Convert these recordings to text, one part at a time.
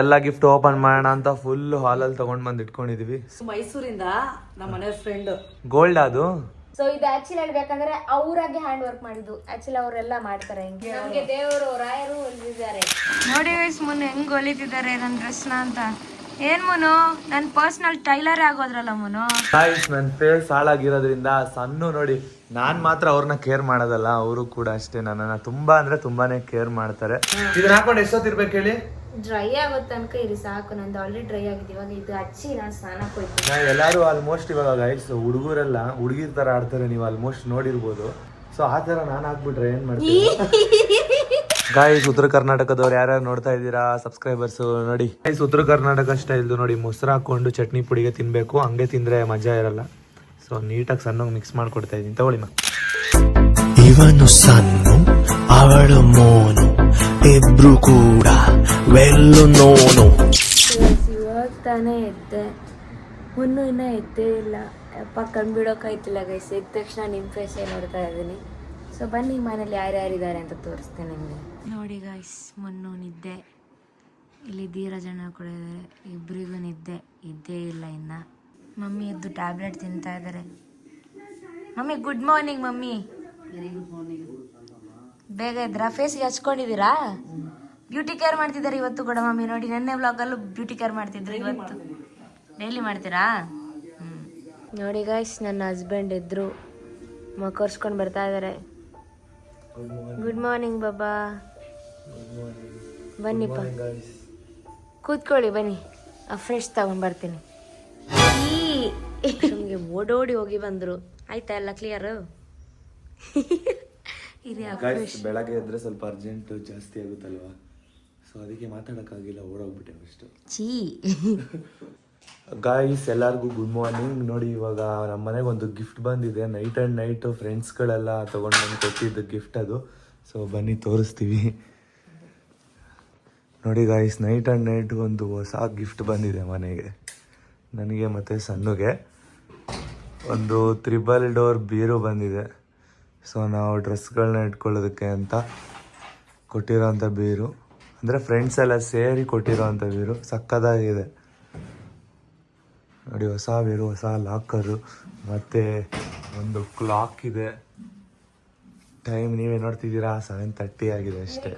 ಎಲ್ಲ gift open ಮಾಡೋಣ ಅಂತ ಫುಲ್ ಹಾಲಲ್ಲಿ ತಗೊಂಡ್ ಬಂದ್ ಇಟ್ಕೊಂಡಿದೀವಿ. ಮೈಸೂರಿಂದ ನಮ್ಮ ಮನೆ ಫ್ರೆಂಡ್ ಗೋಲ್ಡ್ ಅದು. ಸೊ ಇದು ಆಕ್ಚುಲಿ ಹೇಳ್ಬೇಕಂದ್ರೆ ಅವ್ರಾಗೆ ಹ್ಯಾಂಡ್ ವರ್ಕ್ ಮಾಡಿದ್ದು. ಆಕ್ಚುಲಿ ಅವರೆಲ್ಲ ಮಾಡ್ತಾರೆ ಹಿಂಗೆ. ನಮ್ಗೆ ದೇವರು ರಾಯರು ಹೊಲಿದಿದ್ದಾರೆ ನೋಡಿ. ಮುನ್ನು ಹೆಂಗ್ ಹೊಲಿತಿದ್ದಾರೆ ನನ್ನ ಡ್ರೆಸ್ನ ಅಂತ. ಏನ್ ಮುನು ನನ್ ಪರ್ಸನಲ್ ಟೈಲರ್ ಆಗೋದ್ರಲ್ಲ ಮುನು. ನನ್ ಫೇಸ್ ಹಾಳಾಗಿರೋದ್ರಿಂದ ಸಣ್ಣ ನೋಡಿ, ನಾನ್ ಮಾತ್ರ ಅವ್ರನ್ನ ಕೇರ್ ಮಾಡೋದಲ್ಲ, ಅವರು ಕೂಡ ಅಷ್ಟೇ ನನ್ನನ್ನ ತುಂಬಾ ಅಂದ್ರೆ ತುಂಬಾನೇ ಕೇರ್ ಮಾಡ್ತಾರೆ. ಇದನ್ನ ಹಾಕೊಂಡು ಎಷ್ಟೊತ್ತಿರ್ಬೇಕು ಹೇಳಿ? ಡ್ರೈ ಆಗೋ ತನಕ ಇರಿ ಸಾಕು. ನಂದು ಆಲ್ರೆಡಿ ಡ್ರೈ ಆಗಿದೆ. ಇವಾಗ ಇದು ಹಚ್ಚಿ ನಾನು ಸ್ನಾನಕ್ಕೆ ಹೋಗ್ತೀನಿ. ಎಲ್ಲಾರು ಆಲ್ಮೋಸ್ಟ್ ಇವಾಗ ಗೈಸ್ ಹುಡುಗರೆಲ್ಲ ಹುಡುಗಿರ್ ತರ ಆಡ್ತಾರೆ, ನೀವು ಆಲ್ಮೋಸ್ಟ್ ನೋಡಿರ್ಬೋದು. ಸೊ ಆ ತರ ನಾನು ಹಾಕ್ಬಿಟ್ರೆ ಏನ್ ಮಾಡ್ತೀನಿ ಗಾಯ್ಸ್. ಉತ್ತರ ಕರ್ನಾಟಕದವ್ರು ಯಾರ್ಯಾರು ನೋಡ್ತಾ ಇದ್ದೀರಾ ಸಬ್ಸ್ಕ್ರೈಬರ್ಸ್ ನೋಡಿ ಗೈಸ್, ಉತ್ತರ ಕರ್ನಾಟಕ ಸ್ಟೈಲ್ದು ನೋಡಿ, ಮೊಸರು ಹಾಕೊಂಡು ಚಟ್ನಿ ಪುಡಿಗೆ ತಿನ್ಬೇಕು, ಹಂಗೆ ತಿಂದ್ರೆ ಮಜಾ ಇರಲ್ಲ. ಸೊ ನೀಟಾಗಿ ಸಣ್ಣಗೆ ಮಿಕ್ಸ್ ಮಾಡ್ಕೊಡ್ತಾ ಇದೀನಿ, ತಗೊಳ್ಳಿ ಮಾ. ಇವನು ಸಣ್ಣ ಅವಳು ಮೋನು, ಇಬ್ರು ಕೂಡ ವೆಲ್ಲು ನೋನು. ಇವಾಗ ತಾನೇ ಎದ್ದೆ, ಮುನ್ನು ಇನ್ನೂ ಎದ್ದೇ ಇಲ್ಲ. ಅಪ್ಪ ಕಂಡುಬಿಡೋಕಾಯ್ತಿಲ್ಲ ಗೈಸ್. ಎದ್ದ ತಕ್ಷಣ ನಿಮ್ಮ ಫೇಸೇ ನೋಡ್ತಾ ಇದ್ದೀನಿ. ಸೊ ಬನ್ನಿ ಮನೇಲಿ ಯಾರ್ಯಾರಿದ್ದಾರೆ ಅಂತ ತೋರಿಸ್ತೇನೆ ನಿಮಗೆ. ನೋಡಿ ಗೈಸ್, ಮುನ್ನು ನಿದ್ದೆ, ಇಲ್ಲಿ ಧೀರಜಣ್ಣ ಕೂಡ ಇದ್ದಾರೆ, ಇಬ್ಬರಿಗೂ ನಿದ್ದೆ ಇದ್ದೇ ಇಲ್ಲ ಇನ್ನ. ಮಮ್ಮಿ ಎದ್ದು ಟ್ಯಾಬ್ಲೆಟ್ ತಿಂತಾ ಇದ್ದಾರೆ. Mummy good morning. Mummy very good morning. ಬೇಗ ಇದ್ರಾ? ಫೇಸ್ಗೆ ಹಚ್ಕೊಂಡಿದ್ದೀರಾ? ಬ್ಯೂಟಿ ಕೇರ್ ಮಾಡ್ತಿದ್ದಾರೆ ಇವತ್ತು ಕೂಡ ಮಮ್ಮಿ. ನೋಡಿ ನೆನ್ನೆ ವ್ಲಾಗಲ್ಲೂ ಬ್ಯೂಟಿ ಕೇರ್ ಮಾಡ್ತಿದ್ರು, ಇವತ್ತು ಡೈಲಿ ಮಾಡ್ತೀರಾ? ನೋಡಿ ಗೈಸ್, ನನ್ನ ಹಸ್ಬೆಂಡ್ ಎದ್ರು ಮಕ್ಕರ್ಸ್ಕೊಂಡು ಬರ್ತಾ ಇದ್ದಾರೆ. ಗುಡ್ ಮಾರ್ನಿಂಗ್ ಬಾಬಾ. ಬನ್ನಿಪ್ಪ ಕೂತ್ಕೊಳ್ಳಿ, ಬನ್ನಿ ಫ್ರೆಶ್ ತಗೊಂಡ್ ಬರ್ತೀನಿ. ನಮಗೆ ಓಡೋಡಿ ಹೋಗಿ ಬಂದ್ರು. ಆಯ್ತಾ ಎಲ್ಲ ಕ್ಲಿಯರ್? ಬೆಳಗ್ಗೆ ಎದ್ರೆ ಸ್ವಲ್ಪ ಅರ್ಜೆಂಟ್ ಜಾಸ್ತಿ ಆಗುತ್ತಲ್ವಾ, ಸೊ ಅದಕ್ಕೆ ಮಾತಾಡೋಕ್ಕಾಗಿಲ್ಲ, ಓಡೋಗ್ಬಿಟ್ಟೆ ಅಷ್ಟು. ಗಾಯ್ಸ್ ಎಲ್ಲರಿಗೂ ಗುಡ್ ಮಾರ್ನಿಂಗ್. ನೋಡಿ ಇವಾಗ ನಮ್ಮ ಮನೆಗೆ ಒಂದು ಗಿಫ್ಟ್ ಬಂದಿದೆ. ನೈಟ್ ಆ್ಯಂಡ್ ನೈಟ್ ಫ್ರೆಂಡ್ಸ್ಗಳೆಲ್ಲ ತೊಗೊಂಡು ಬಂದು ಕೊಟ್ಟಿದ್ದು ಗಿಫ್ಟ್ ಅದು. ಸೊ ಬನ್ನಿ ತೋರಿಸ್ತೀವಿ ನೋಡಿ ಗಾಯ್ಸ್. ನೈಟ್ ಆ್ಯಂಡ್ ನೈಟ್ ಒಂದು ಹೊಸ ಗಿಫ್ಟ್ ಬಂದಿದೆ ಮನೆಗೆ, ನನಗೆ ಮತ್ತು ಸಣ್ಣಗೆ. ಒಂದು 3 ಡೋರ್ ಬೀರು ಬಂದಿದೆ. ಸೊ ನಾವು ಡ್ರೆಸ್ಗಳನ್ನ ಇಟ್ಕೊಳ್ಳೋದಕ್ಕೆ ಅಂತ ಕೊಟ್ಟಿರೋಂಥ ಬೀರು, ಅಂದರೆ ಫ್ರೆಂಡ್ಸ್ ಎಲ್ಲ ಸೇರಿ ಕೊಟ್ಟಿರೋಂಥ ಬೀರು. ಸಕ್ಕತ್ತಾಗಿದೆ ನೋಡಿ, ಹೊಸ ಬೀರು, ಹೊಸ ಲಾಕರು, ಮತ್ತು ಒಂದು ಕ್ಲಾಕ್ ಇದೆ. ಟೈಮ್ ನೀವೇ ನೋಡ್ತಿದ್ದೀರಾ, 7:30 ಆಗಿದೆ ಅಷ್ಟೇ.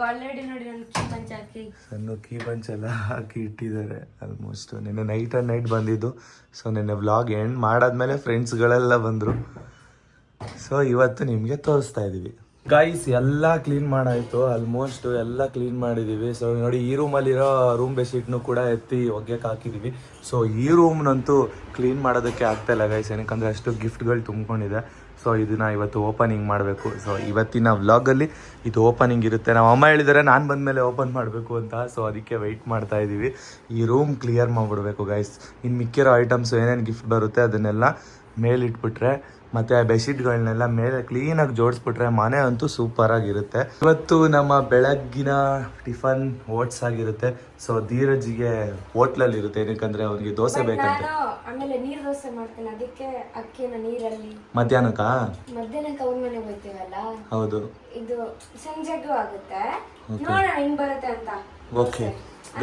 ಸಣ್ಣ ಕೀ ಪಂಚ್ ಎಲ್ಲ ಹಾಕಿ ಇಟ್ಟಿದ್ದಾರೆ ಆಲ್ಮೋಸ್ಟ್. ನಿನ್ನೆ ನೈಟ್ ಆ್ಯಂಡ್ ನೈಟ್ ಬಂದಿದ್ದು. ಸೊ ನಿನ್ನೆ ವ್ಲಾಗ್ ಎಂಡ್ ಮಾಡಾದ್ಮೇಲೆ ಫ್ರೆಂಡ್ಸ್ಗಳೆಲ್ಲ ಬಂದರು. ಸೊ ಇವತ್ತು ನಿಮಗೆ ತೋರಿಸ್ತಾ ಇದ್ದೀವಿ ಗೈಸ್. ಎಲ್ಲ ಕ್ಲೀನ್ ಮಾಡಾಯಿತು, ಆಲ್ಮೋಸ್ಟ್ ಎಲ್ಲ ಕ್ಲೀನ್ ಮಾಡಿದ್ದೀವಿ. ಸೊ ನೋಡಿ, ಈ ರೂಮಲ್ಲಿರೋ ರೂಮ್ ಬೆಡ್ಶೀಟ್ನು ಕೂಡ ಎತ್ತಿ ಒಗ್ಯಕ್ಕೆ ಹಾಕಿದ್ದೀವಿ. ಸೊ ಈ ರೂಮ್ನಂತೂ ಕ್ಲೀನ್ ಮಾಡೋದಕ್ಕೆ ಆಗ್ತಾಯಿಲ್ಲ ಗೈಸ್, ಏನಕ್ಕಂದರೆ ಅಷ್ಟು ಗಿಫ್ಟ್ಗಳು ತುಂಬ್ಕೊಂಡಿದೆ. ಸೊ ಇದನ್ನು ಇವತ್ತು ಓಪನಿಂಗ್ ಮಾಡಬೇಕು. ಸೊ ಇವತ್ತಿನ ವ್ಲಾಗಲ್ಲಿ ಇದು ಓಪನಿಂಗ್ ಇರುತ್ತೆ. ನಮ್ಮ ಅಮ್ಮ ಹೇಳಿದ್ದಾರೆ ನಾನು ಬಂದಮೇಲೆ ಓಪನ್ ಮಾಡಬೇಕು ಅಂತ. ಸೊ ಅದಕ್ಕೆ ವೆಯ್ಟ್ ಮಾಡ್ತಾ ಇದ್ದೀವಿ. ಈ ರೂಮ್ ಕ್ಲಿಯರ್ ಮಾಡಿಬಿಡ್ಬೇಕು ಗೈಸ್. ಇನ್ನು ಮಿಕ್ಕಿರೋ ಐಟಮ್ಸ್ ಏನೇನು ಗಿಫ್ಟ್ ಬರುತ್ತೆ ಅದನ್ನೆಲ್ಲ ಮೇಲಿಟ್ಬಿಟ್ರೆ, ಮತ್ತು ಬೆಡ್ಶೀಟ್ಗಳನ್ನೆಲ್ಲ ಮೇಲೆ ಕ್ಲೀನಾಗಿ ಜೋಡಿಸ್ಬಿಟ್ರೆ ಮನೆ ಅಂತೂ ಸೂಪರಾಗಿರುತ್ತೆ. ಇವತ್ತು ನಮ್ಮ ಬೆಳಗ್ಗಿನ ಟಿಫನ್ ಓಟ್ಸ್ ಆಗಿರುತ್ತೆ. ಸೊ ಧೀರಜ್ಗೆ ಹೋಟ್ಲಲ್ಲಿ ಇರುತ್ತೆ, ಏನಕ್ಕಂದ್ರೆ ಅವ್ರಿಗೆ ದೋಸೆ ಬೇಕಂತೆ. ಆಮೇಲೆ ನೀರು ದೋಸೆ ಮಾಡ್ತೇನೆ, ಅದಕ್ಕೆ ಅಕ್ಕಿನ ನೀರಲ್ಲಿ ಮಧ್ಯಾಹ್ನಕ್ಕೆ ಅವ್ರ ಮನೆಗೆ ಹೋಗ್ತೀವಲ್ಲ, ಹೌದು, ಇದು ಸಂಜೆಗೂ ಆಗುತ್ತೆ. ನೋಡೋಣ ಹಿಂಗ್ ಬರುತ್ತೆ ಅಂತ. ಓಕೆ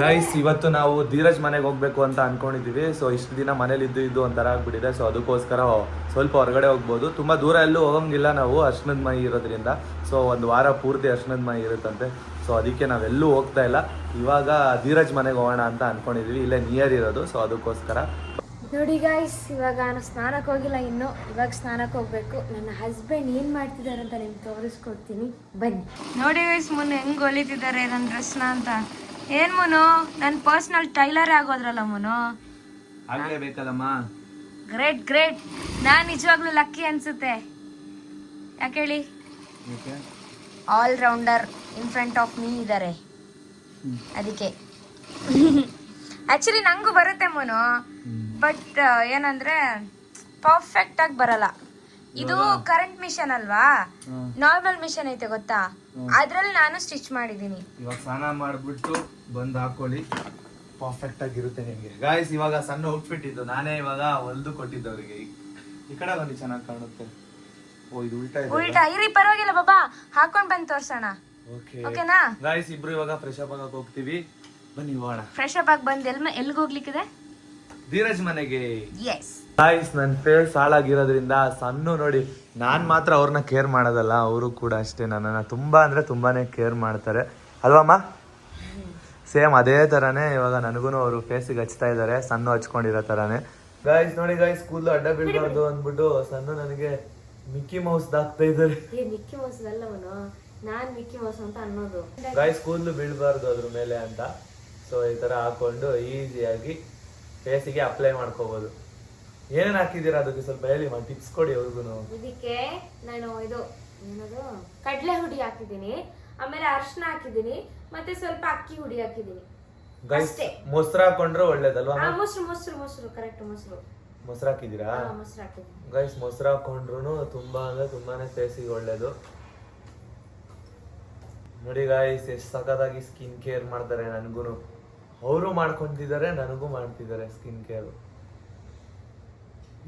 ಗೈಸ್, ಇವತ್ತು ನಾವು ಧೀರಜ್ ಮನೆಗೆ ಹೋಗ್ಬೇಕು ಅಂತ ಅನ್ಕೊಂಡಿದ್ದೀವಿ. ಸೊ ಇಷ್ಟು ದಿನ ಮನೇಲಿ ಇದ್ದು ಒಂಥರ ಆಗ್ಬಿಟ್ಟಿದೆ. ಸೊ ಅದಕ್ಕೋಸ್ಕರ ಸ್ವಲ್ಪ ಹೊರಗಡೆ ಹೋಗ್ಬೋದು. ತುಂಬ ದೂರ ಎಲ್ಲೂ ಹೋಗಂಗಿಲ್ಲ ನಾವು, ಅರ್ಶನದ ಮೈ ಇರೋದ್ರಿಂದ. ಸೊ ಒಂದು ವಾರ ಪೂರ್ತಿ ಅರ್ಶನದ ಮೈ ಇರುತ್ತಂತೆ. ಸೊ ಅದಕ್ಕೆ ನಾವೆಲ್ಲೂ ಹೋಗ್ತಾ ಇಲ್ಲ. ಇವಾಗ ಧೀರಜ್ ಮನೆಗೆ ಹೋಗೋಣ ಅಂತ ಅನ್ಕೊಂಡಿದ್ದೀವಿ, ಇಲ್ಲೇ ನಿಯರ್ ಇರೋದು. ಸೊ ಅದಕ್ಕೋಸ್ಕರ ನೋಡಿ ಗಾಯ್ಸ್, ಇವಾಗ ನಾನು ಸ್ನಾನಕ್ಕೆ ಹೋಗಿಲ್ಲ ಇನ್ನು, ಇವಾಗ ಸ್ನಾನಕ್ಕೆ ಹೋಗ್ಬೇಕು. ನನ್ನ ಹಸ್ಬೆಂಡ್ ಏನ್ ಮಾಡ್ತಿದ್ದಾರೆ ಅಂತ ನಿಮ್ಗೆ ತೋರಿಸ್ಕೊಡ್ತೀನಿ, ಬನ್ನಿ. ನೋಡಿ ಗೈಸ್, ಮುನ್ನು ಹೆಂಗ್ ಹೊಲಿತಿದ್ದಾರೆ ನನ್ನ ಡ್ರೆಸ್ನ ಅಂತ. ಏನ್ ಮುನು, ನನ್ನ ಪರ್ಸನಲ್ ಟೈಲರ್ ಆಗೋದ್ರಲ್ಲ ಮುನು. ಆಗ್ಲೇಬೇಕಲ್ಲಮ್ಮ. Great great. ನಾನು ನಿಜವಾಗ್ಲೂ ಲಕ್ಕಿ ಅನ್ಸುತ್ತೆ. ಯಾಕೆ ಹೇಳಿ? All rounder in front of me ಇದ್ದಾರೆ, ಅದಕ್ಕೆ. ಆಕ್ಚುಲಿ ನಂಗೂ ಬರುತ್ತೆ ಮುನು, ಬಟ್ ಏನಂದ್ರೆ ಪರ್ಫೆಕ್ಟ್ ಆಗಿ ಬರಲ್ಲ. ಇದು ಕರೆಂಟ್ ಮಿಷನ್ ಅಲ್ವಾ, ನಾರ್ಮಲ್ ಮಿಷನ್ ಐತೆ ಗೊತ್ತಾ, ಅದ್ರಲ್ಲಿ ನಾನು ಸ್ಟಿಚ್ ಮಾಡಿದೀನಿ. ಇವಾಗ ಸ್ನಾನ ಮಾಡ್ಬಿಟ್ಟು ಬಂದು ಹಾಕೊಳ್ಳಿ, ಪರ್ಫೆಕ್ಟ್ ಆಗಿರುತ್ತೆ ನಿಮ್ಗೆ ಗಾಯ್ಸ್. ಇವಾಗ ಸಣ್ಣ ಔಟ್ಫಿಟ್ ಇದ್ದು ನಾನೇ ಇವಾಗ ಹೊಲ್ದು ಕೊಟ್ಟಿದ್ದವರಿಗೆ. ಈ ಕಡೆ ಬನ್ನಿ, ಚೆನ್ನಾಗಿ ಕಾಣುತ್ತೆ. ಓ ಇದು ಉಲ್ಟಾ ಇರಿ, ಪರವಾಗಿಲ್ಲ ಬಾಬಾ, ಹಾಕೊಂಡ್ ಬಂದು ತೋರ್ಸೋಣ. ಓಕೆನಾ ಗಾಯ್ಸ್? ಇಬ್ರು ಇವಾಗ ಫ್ರೆಶ್ ಅಪ್ ಆಗಕ್ಕೆ ಹೋಗ್ತೀವಿ. ಬನ್ನಿ ಹೋಗೋಣ. ಫ್ರೆಶ್ ಅಪ್ ಆಗಿ ಬಂದು ಎಲ್ಲಿಗೆ ಹೋಗ್ಲಿಕ್ಕಿದೆ? ಧೀರಜ್ ಮನೆಗೆ. ಎಸ್ ಗಾಯ್ಸ್, ನನ್ನ ಫೇಸ್ ಹಾಳಾಗಿರೋದ್ರಿಂದ ಸಣ್ಣ ನೋಡಿ, ನಾನು ಮಾತ್ರ ಅವ್ರನ್ನ ಕೇರ್ ಮಾಡೋದಲ್ಲ, ಅವರು ಕೂಡ ಅಷ್ಟೇ ನನ್ನನ್ನು ತುಂಬಾ ಅಂದರೆ ತುಂಬಾನೇ ಕೇರ್ ಮಾಡ್ತಾರೆ ಅಲ್ವಮ್ಮ? ಸೇಮ್ ಅದೇ ಥರನೇ ಇವಾಗ ನನಗೂ ಅವರು ಫೇಸಿಗೆ ಹಚ್ತಾ ಇದ್ದಾರೆ, ಸಣ್ಣ ಹಚ್ಕೊಂಡಿರೋ ಥರನೇ. ಗಾಯ್ಸ್ ನೋಡಿ ಗಾಯ್ಸ್, ಕೂದಲು ಅಡ್ಡ ಬೀಳ್ಬಾರ್ದು ಅಂದ್ಬಿಟ್ಟು ಸಣ್ಣ ನನಗೆ ಮಿಕ್ಕಿ ಮೌಸ್ ಹಾಕ್ತಾ ಇದ್ದಾರೆ. ಮಿಕ್ಕಿ ಮೌಸ್ ಅಲ್ಲವನು, ನಾನ್ ಮಿಕ್ಕಿ ಮೌಸ್ ಅಂತ ಅನ್ನೋದು. ಗಾಯ್ಸ್, ಕೂದಲು ಬೀಳ್ಬಾರ್ದು ಅದ್ರ ಮೇಲೆ ಅಂತ, ಸೊ ಈ ತರ ಹಾಕೊಂಡು ಈಸಿಯಾಗಿ ಫೇಸಿಗೆ ಅಪ್ಲೈ ಮಾಡ್ಕೋಬಹುದು. ಏನೇನ್ ಹಾಕಿದೀರಾ ಅದಕ್ಕೆ ಸ್ವಲ್ಪ ಹೇಳಿ, ಟಿಪ್ಸ್ ಕೊಡಿ ಅವ್ರಿಗೂ. ಇದಕ್ಕೆ ನಾನು ಇದು ಏನದು ಕಡ್ಲೆ ಹುಡಿ ಹಾಕಿದ್ದೀನಿ, ಆಮೇಲೆ ಅರ್ಶಿನ ಹಾಕಿದ್ದೀನಿ, ಮತ್ತೆ ಸ್ವಲ್ಪ ಅಕ್ಕಿ ಹುಡಿ ಹಾಕಿದ್ದೀನಿ. ಗೈಸ್, ಮೊಸರು ಹಾಕೊಂಡ್ರೆ ಒಳ್ಳೇದಲ್ವಾ? ಮೊಸರು ಮೊಸರು ಮೊಸರು ಕರೆಕ್ಟ್, ಮೊಸರು ಮೊಸರು ಹಾಕಿದೀರಾ? ಮೊಸರು ಹಾಕಿದ್ದೀನಿ. ಗೈಸ್, ಮೊಸರು ಹಾಕೊಂಡ್ರು ತುಂಬಾ ಅಂದ್ರೆ ತುಂಬಾನೇ ಫೇಸಿಗೆ ಒಳ್ಳೇದು. ನೋಡಿ ಗಾಯ್ಸ್, ಎಷ್ಟು ಸಖತ್ತಾಗಿ ಸ್ಕಿನ್ ಕೇರ್ ಮಾಡ್ತಾರೆ ನನ್ಗೂ. ಅವರು ಮಾಡ್ಕೊಂತಿದ್ದಾರೆ, ನನಗೂ ಮಾಡ್ತಿದ್ದಾರೆ ಸ್ಕಿನ್ ಕೇರ್.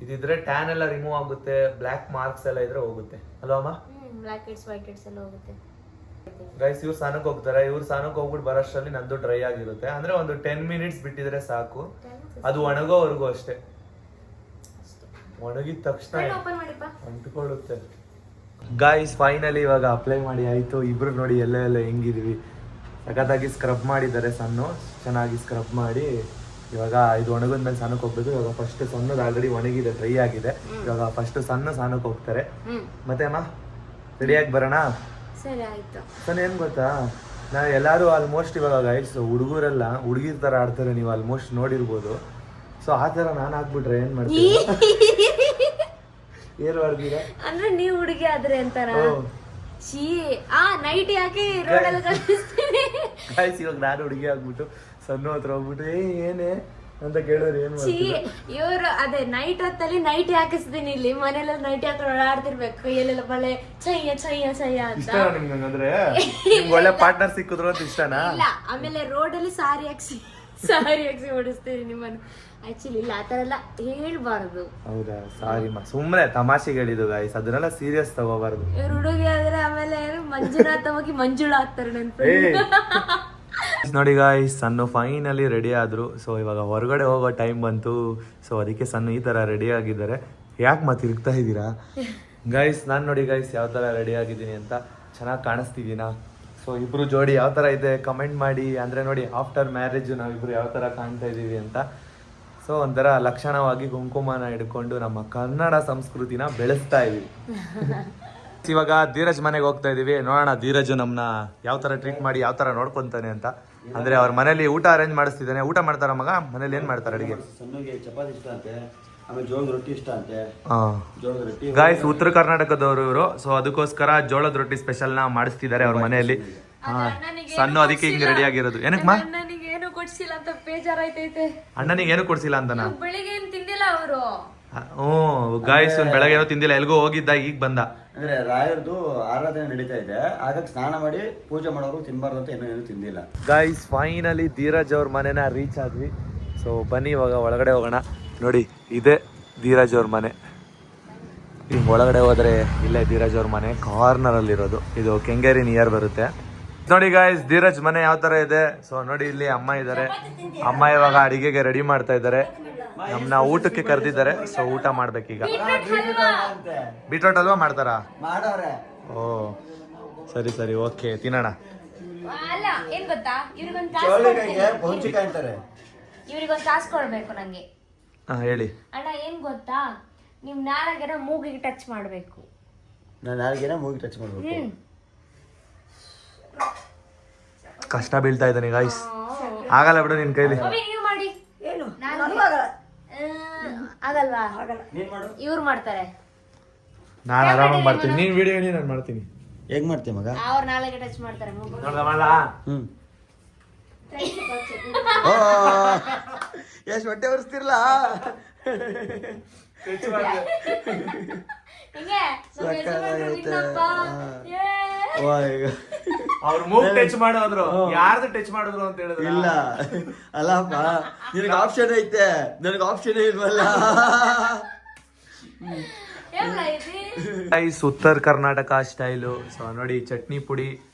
ಇದಿದ್ರೆ ಟ್ಯಾನ್ ಎಲ್ಲ ರಿಮೂವ್ ಆಗುತ್ತೆ, ಬ್ಲ್ಯಾಕ್ ಮಾರ್ಕ್ಸ್ ಎಲ್ಲ ಇದ್ರೆ ಹೋಗುತ್ತೆ ಅಲ್ವಮ್ಮ? ಬ್ಲ್ಯಾಕ್ ಹೆಡ್ಸ್ ವೈಟ್ ಹೆಡ್ಸ್ ಎಲ್ಲ ಹೋಗುತ್ತೆ. ಗೈಸ್, ಇವ್ರು ಸ್ನಾನಕ್ಕೆ ಹೋಗ್ತಾರೆ, ಇವ್ರು ಸ್ನಾನಕ್ಕೆ ಹೋಗ್ಬಿಟ್ಟು ಬರೋಷ್ಟರಲ್ಲಿ ನಂದು ಡ್ರೈ ಆಗಿರುತ್ತೆ. ಅಂದ್ರೆ ಒಂದು 10 ಮಿನಿಟ್ಸ್ ಬಿಟ್ಟಿದ್ರೆ ಸಾಕು, ಅದು ಒಣಗೋವರೆಗೂ ಅಷ್ಟೇ. ಒಣಗಿದ ತಕ್ಷಣ ಅಂಟ್ಕೊಳ್ಳುತ್ತೆ. ಗಾಯ್ಸ್, ಫೈನಲಿ ಇವಾಗ ಅಪ್ಲೈ ಮಾಡಿ ಆಯ್ತು. ಇಬ್ರು ನೋಡಿ ಎಲ್ಲ ಹೆಂಗಿದೀವಿ, ಸಖತ್ತಾಗಿ ಸ್ಕ್ರಬ್ ಮಾಡಿದ್ದಾರೆ. ಸಣ್ಣ ಚೆನ್ನಾಗಿ ಸ್ಕ್ರಬ್ ಮಾಡಿ ಇವಾಗ ಇದು ಒಣಗಿದ ಮೇಲೆ ಸ್ನಾನಕ್ಕೆ ಹೋಗ್ಬೇಕು. ಇವಾಗ ಫಸ್ಟ್ ಸಣ್ಣದು ಆಲ್ರೆಡಿ ಒಣಗಿದೆ, ಡ್ರೈ ಆಗಿದೆ. ಇವಾಗ ಫಸ್ಟ್ ಸಣ್ಣ ಸ್ನಾನಕ್ಕೆ ಹೋಗ್ತಾರೆ. ಮತ್ತೆ ಅಮ್ಮ ರೆಡಿಯಾಗಿ ಬರೋಣ? ಸರಿ ಆಯ್ತು. ಸಣ್ಣ ಏನ್ ಗೊತ್ತಾ, ನಾವು ಎಲ್ಲಾರು ಆಲ್ಮೋಸ್ಟ್ ಇವಾಗ ಗೈಸ್ ಹುಡುಗರೆಲ್ಲ ಹುಡುಗಿರ್ ತರ ಆಡ್ತಾರೆ, ನೀವು ಆಲ್ಮೋಸ್ಟ್ ನೋಡಿರ್ಬೋದು. ಸೊ ಆ ತರ ನಾನು ಹಾಕ್ಬಿಟ್ರೆ ಏನ್ ಮಾಡ್ತೀವಿ? ಏನ್ ಮಾಡ್ತೀರಾ ಅಂದ್ರೆ ನೀವು ಹುಡುಗಿ ಆದ್ರೆ ಅಂತಾರ? ಛೀ, ನೈಟ್ ಯಾಕೆ ರೋಡಲ್ಲಿ ಕಳಿಸ್ತೀನಿ? ಗೈಸ್, ಇವಾಗ ನಾನು ಹುಡುಗಿ ಆಗ್ಬಿಟ್ಟು ಸಣ್ಣ ಹತ್ರ ಹೋಗ್ಬಿಟ್ಟು ಏನೇ ಅಂತ ಕೇಳೋರು ಏನ್ ಛೀ, ಮಾಡ್ತೀರಾ? ಇವ್ರು ಅದೇ ನೈಟ್ ಹೊತ್ತಲ್ಲಿ ನೈಟ್ ಹಾಕಿಸ್ತೀನಿ. ಇಲ್ಲಿ ಮನೇಲಿ ನೈಟ್ ಹಾಕೊಂಡು ಓಡಾಡ್ತಿರ್ಬೇಕು, ಎಲ್ಲೆಲ್ಲ ಬಳೆ ಚಯ್ಯ ಚಯ್ಯ ಚಯ್ಯ ಅಂತ. ಇಷ್ಟನಾ ನಿಮ್ಗೆ? ಹಂಗಂದ್ರೆ ನಿಮ್ಗೆ ಒಳ್ಳೆ ಪಾರ್ಟ್ನರ್ ಸಿಕ್ಕಿದ್ರು ಅಂತ ಇಷ್ಟನಾ? ಇಲ್ಲ, ಆಮೇಲೆ ರೋಡಲ್ಲಿ ಸಾರಿ ಹಾಕ್ಸಿ ಓಡಿಸ್ತೀನಿ ನಿಮ್ಮನ್ನು. ಆಕ್ಚುಲಿ ಇಲ್ಲ, ಆತರ ಎಲ್ಲ ಹೇಳ್ಬಾರ್ದು. ಹೌದಾ? ಸಾರಿ ಸುಮ್ನೆ ತಮಾಷೆಗೆ ಹೇಳಿದ್ದು ಗಾಯ್ಸ್, ಅದನ್ನೆಲ್ಲ ಸೀರಿಯಸ್ ತಗೋಬಾರ್ದು. ಇವ್ರು ಹುಡುಗಿ ಆದ್ರೆ ಆಮೇಲೆ ಮಂಜುನಾಥ ಹೋಗಿ ಮಂಜುಳ ಆಗ್ತಾರೆ ನನ್ನ ಫ್ರೆಂಡ್. ನೋಡಿ ಗಾಯ್ಸ್, ಸಣ್ಣ ಫೈನಲಿ ರೆಡಿ ಆದ್ರು. ಸೊ ಇವಾಗ ಹೊರಗಡೆ ಹೋಗೋ ಟೈಮ್ ಬಂತು. ಸೊ ಅದಕ್ಕೆ ಸಣ್ಣ ಈ ತರ ರೆಡಿ ಆಗಿದ್ದಾರೆ. ಯಾಕೆ ಮತ್ತೆ ತಿರುಗ್ತಾ ಇದ್ದೀರಾ ಗೈಸ್? ನಾನು ನೋಡಿ ಗೈಸ್ ಯಾವ ತರ ರೆಡಿ ಆಗಿದ್ದೀನಿ ಅಂತ. ಚೆನ್ನಾಗಿ ಕಾಣಿಸ್ತಿದ್ದೀನಾ? ಸೊ ಇಬ್ರು ಜೋಡಿ ಯಾವ ತರ ಇದೆ ಕಮೆಂಟ್ ಮಾಡಿ. ಅಂದ್ರೆ ನೋಡಿ, ಆಫ್ಟರ್ ಮ್ಯಾರೇಜ್ ನಾವಿಬ್ರು ಯಾವ ತರ ಕಾಣ್ತಾ ಇದೀವಿ ಅಂತ. ಸೊ ಒಂಥರ ಲಕ್ಷಣವಾಗಿ ಕುಂಕುಮನ ಹಿಡ್ಕೊಂಡು ನಮ್ಮ ಕನ್ನಡ ಸಂಸ್ಕೃತಿನ ಬೆಳೆಸ್ತಾ ಇದೀವಿ. ಇವಾಗ ಧೀರಜ್ ಮನೆಗೆ ಹೋಗ್ತಾ ಇದೀವಿ. ನೋಡೋಣ ಧೀರಜ್ ನಮ್ನ ಯಾವ ತರ ಟ್ರೀಟ್ ಮಾಡಿ ಯಾವ ತರ ನೋಡ್ಕೊಂತಾನೆ ಅಂತ. ಅಂದ್ರೆ ಅವ್ರ ಮನೇಲಿ ಊಟ ಅರೇಂಜ್ ಮಾಡಿಸ್ತಿದ್ದಾನೆ. ಊಟ ಮಾಡ್ತಾರ ಮಗ? ಮನೇಲಿ ಏನ್ ಮಾಡ್ತಾರೆ ಅಡಿಗೆ? ಸಣ್ಣಗೆ ಚಪಾತಿ ಇಷ್ಟ ಅಂತೆ, ಆಮೇಲೆ ಜೋಳದ ರೊಟ್ಟಿ ಇಷ್ಟ ಅಂತೆ. ಜೋಳದ ರೊಟ್ಟಿ ಗಾಯ್ಸ್, ಉತ್ತರ ಕರ್ನಾಟಕದವರು ಇವರು. ಸೊ ಅದಕ್ಕೋಸ್ಕರ ಜೋಳದ ರೊಟ್ಟಿ ಸ್ಪೆಷಲ್ ನ ಮಾಡಿಸ್ತಿದ್ದಾರೆ ಅವ್ರ ಮನೆಯಲ್ಲಿ. ಸಣ್ಣ ಅದಕ್ಕೆ ಹಿಂಗ್ ರೆಡಿ ಆಗಿರೋದು. ಏನಕ್ಕೆ ಮಾ? ನನಗೆ ಏನು ಕೊಡ್ಸಿಲ್ಲ ಅಂತ ಬೇಜಾರಾಯ್ತೈತೆ. ಅಣ್ಣನಿಗೆ ಏನು ಕೊಡ್ಸಿಲ್ಲ ಅಂತನಾ? ಬೆಳಿಗ್ಗೆ ಏನು ತಿಂದಿಲ್ಲ ಅವರು. ಗಾಯ್ಸ್, ಬೆಳಗ್ಗೆ ಏನೋ ತಿಂದಿಲ್ಲ, ಎಲ್ಗೋ ಹೋಗಿದ್ದ, ಈಗ ಬಂದ. ಅಂದ್ರೆ ರಾಯರ್ದು ಆರಾಧನೆ ನಡೀತಾ ಇದೆ, ಹಾಗಾಗಿ ಸ್ನಾನ ಮಾಡಿ ಪೂಜೆ ಮಾಡೋರು ತಿನ್ಬಾರ್ದು ಅಂತ ಏನು ತಿಂದಿಲ್ಲ. ಗಾಯ್ಸ್, ಫೈನಲಿ ಧೀರಜ್ ಅವ್ರ ಮನೆನ ರೀಚ್ ಆದ್ವಿ. ಸೊ ಬನ್ನಿ ಇವಾಗ ಒಳಗಡೆ ಹೋಗೋಣ. ನೋಡಿ, ಇದೇ ಧೀರಜ್ ಅವ್ರ ಮನೆ. ಹಿಂಗ್ ಒಳಗಡೆ ಹೋದ್ರೆ ಇಲ್ಲೇ ಧೀರಜ್ ಅವ್ರ ಮನೆ ಕಾರ್ನರ್ ಅಲ್ಲಿ ಇರೋದು. ಇದು ಕೆಂಗೇರಿ ನಿಯರ್ ಬರುತ್ತೆ. ನೋಡಿ ಗಾಯ್ಸ್, ಧೀರಜ್ ಮನೆ ಯಾವ ತರ ಇದೆ. ಸೊ ನೋಡಿ, ಇಲ್ಲಿ ಅಮ್ಮ ಇದ್ದಾರೆ. ಅಮ್ಮ ಇವಾಗ ಅಡಿಗೆಗೆ ರೆಡಿ ಮಾಡ್ತಾ ಇದ್ದಾರೆ. ನಮ್ನ ಊಟಕ್ಕೆ ಕರೆದಿದ್ದಾರೆ. ಸೊ ಊಟ ಮಾಡ್ಬೇಕೀಗ. ಬೀಟ್ರೋಟ್ ಅಲ್ವಾ ಮಾಡ್ತಾರಾ? ಓ ಸರಿ ಸರಿ, ಓಕೆ, ತಿನ್ನೋಣ. ಅಲ್ಲ, ಏನ್ ಗೊತ್ತಾ, ಇವ್ರಿಗೊಂದು ಅಂತಾರೆ. ಇವ್ರಿಗೊಂದು ಟಾಸ್ಕ್ ಕೊಡ್ಬೇಕು ನಂಗೆ. ಹೇಳಿ ಅಣ್ಣ. ಏನ್ ಗೊತ್ತಾ, ನಿಮ್ ನಾಲ್ಗೆನ ಮೂಗಿಗೆ ಟಚ್ ಮಾಡ್ಬೇಕು. ನಾನು ನಾಲ್ಗೆನ ಮೂಗಿಗೆ ಟಚ್ ಮಾಡ್ಬೇಕು. ಕಷ್ಟ ಬೀಳ್ತಾ ಇದ್ದಾನೆ ಗಾಯ್ಸ್. ಆಗಲ್ಲ ಬಿಡು ನಿನ್ ಕೈಲಿ. ನೀವು ಮಾಡಿ. ಆಗಲ್ವಾ? ಇವ್ರು ಮಾಡ್ತಾರೆ. ನಾನು ಆರಾಮಾಗಿ ಮಾಡ್ತೀನಿ. ನೀನ್ ವಿಡಿಯೋ ಹೇಳಿ, ನಾನು ಮಾಡ್ತೀನಿ. ಹೇಗ್ ಮಾಡ್ತೀಯ ಮಗ? ಅವ್ರ ನಾಲ್ಗೆ ಟಚ್ ಮಾಡ್ತಾರೆ. ಎಷ್ಟು ಹೊಟ್ಟೆ ಒರೆಸ್ತಿರ್ಲ. ಅವ್ರ ಮೂಗ್ ಟಚ್ ಮಾಡೋದ್ರು, ಯಾರ್ದು ಟಚ್ ಮಾಡಿದ್ರು ಅಂತ ಹೇಳಿದ್ರು. ಇಲ್ಲ ಅಲ್ಲಪ್ಪ, ನಿನಗೆ ಆಪ್ಷನ್ ಐತೆ, ನನಗೆ ಆಪ್ಷನ್ ಇಲ್ವಲ್ಲ. ಉತ್ತರ ಕರ್ನಾಟಕ ಸ್ಟೈಲು. ಸೊ ನೋಡಿ, ಚಟ್ನಿ ಪುಡಿ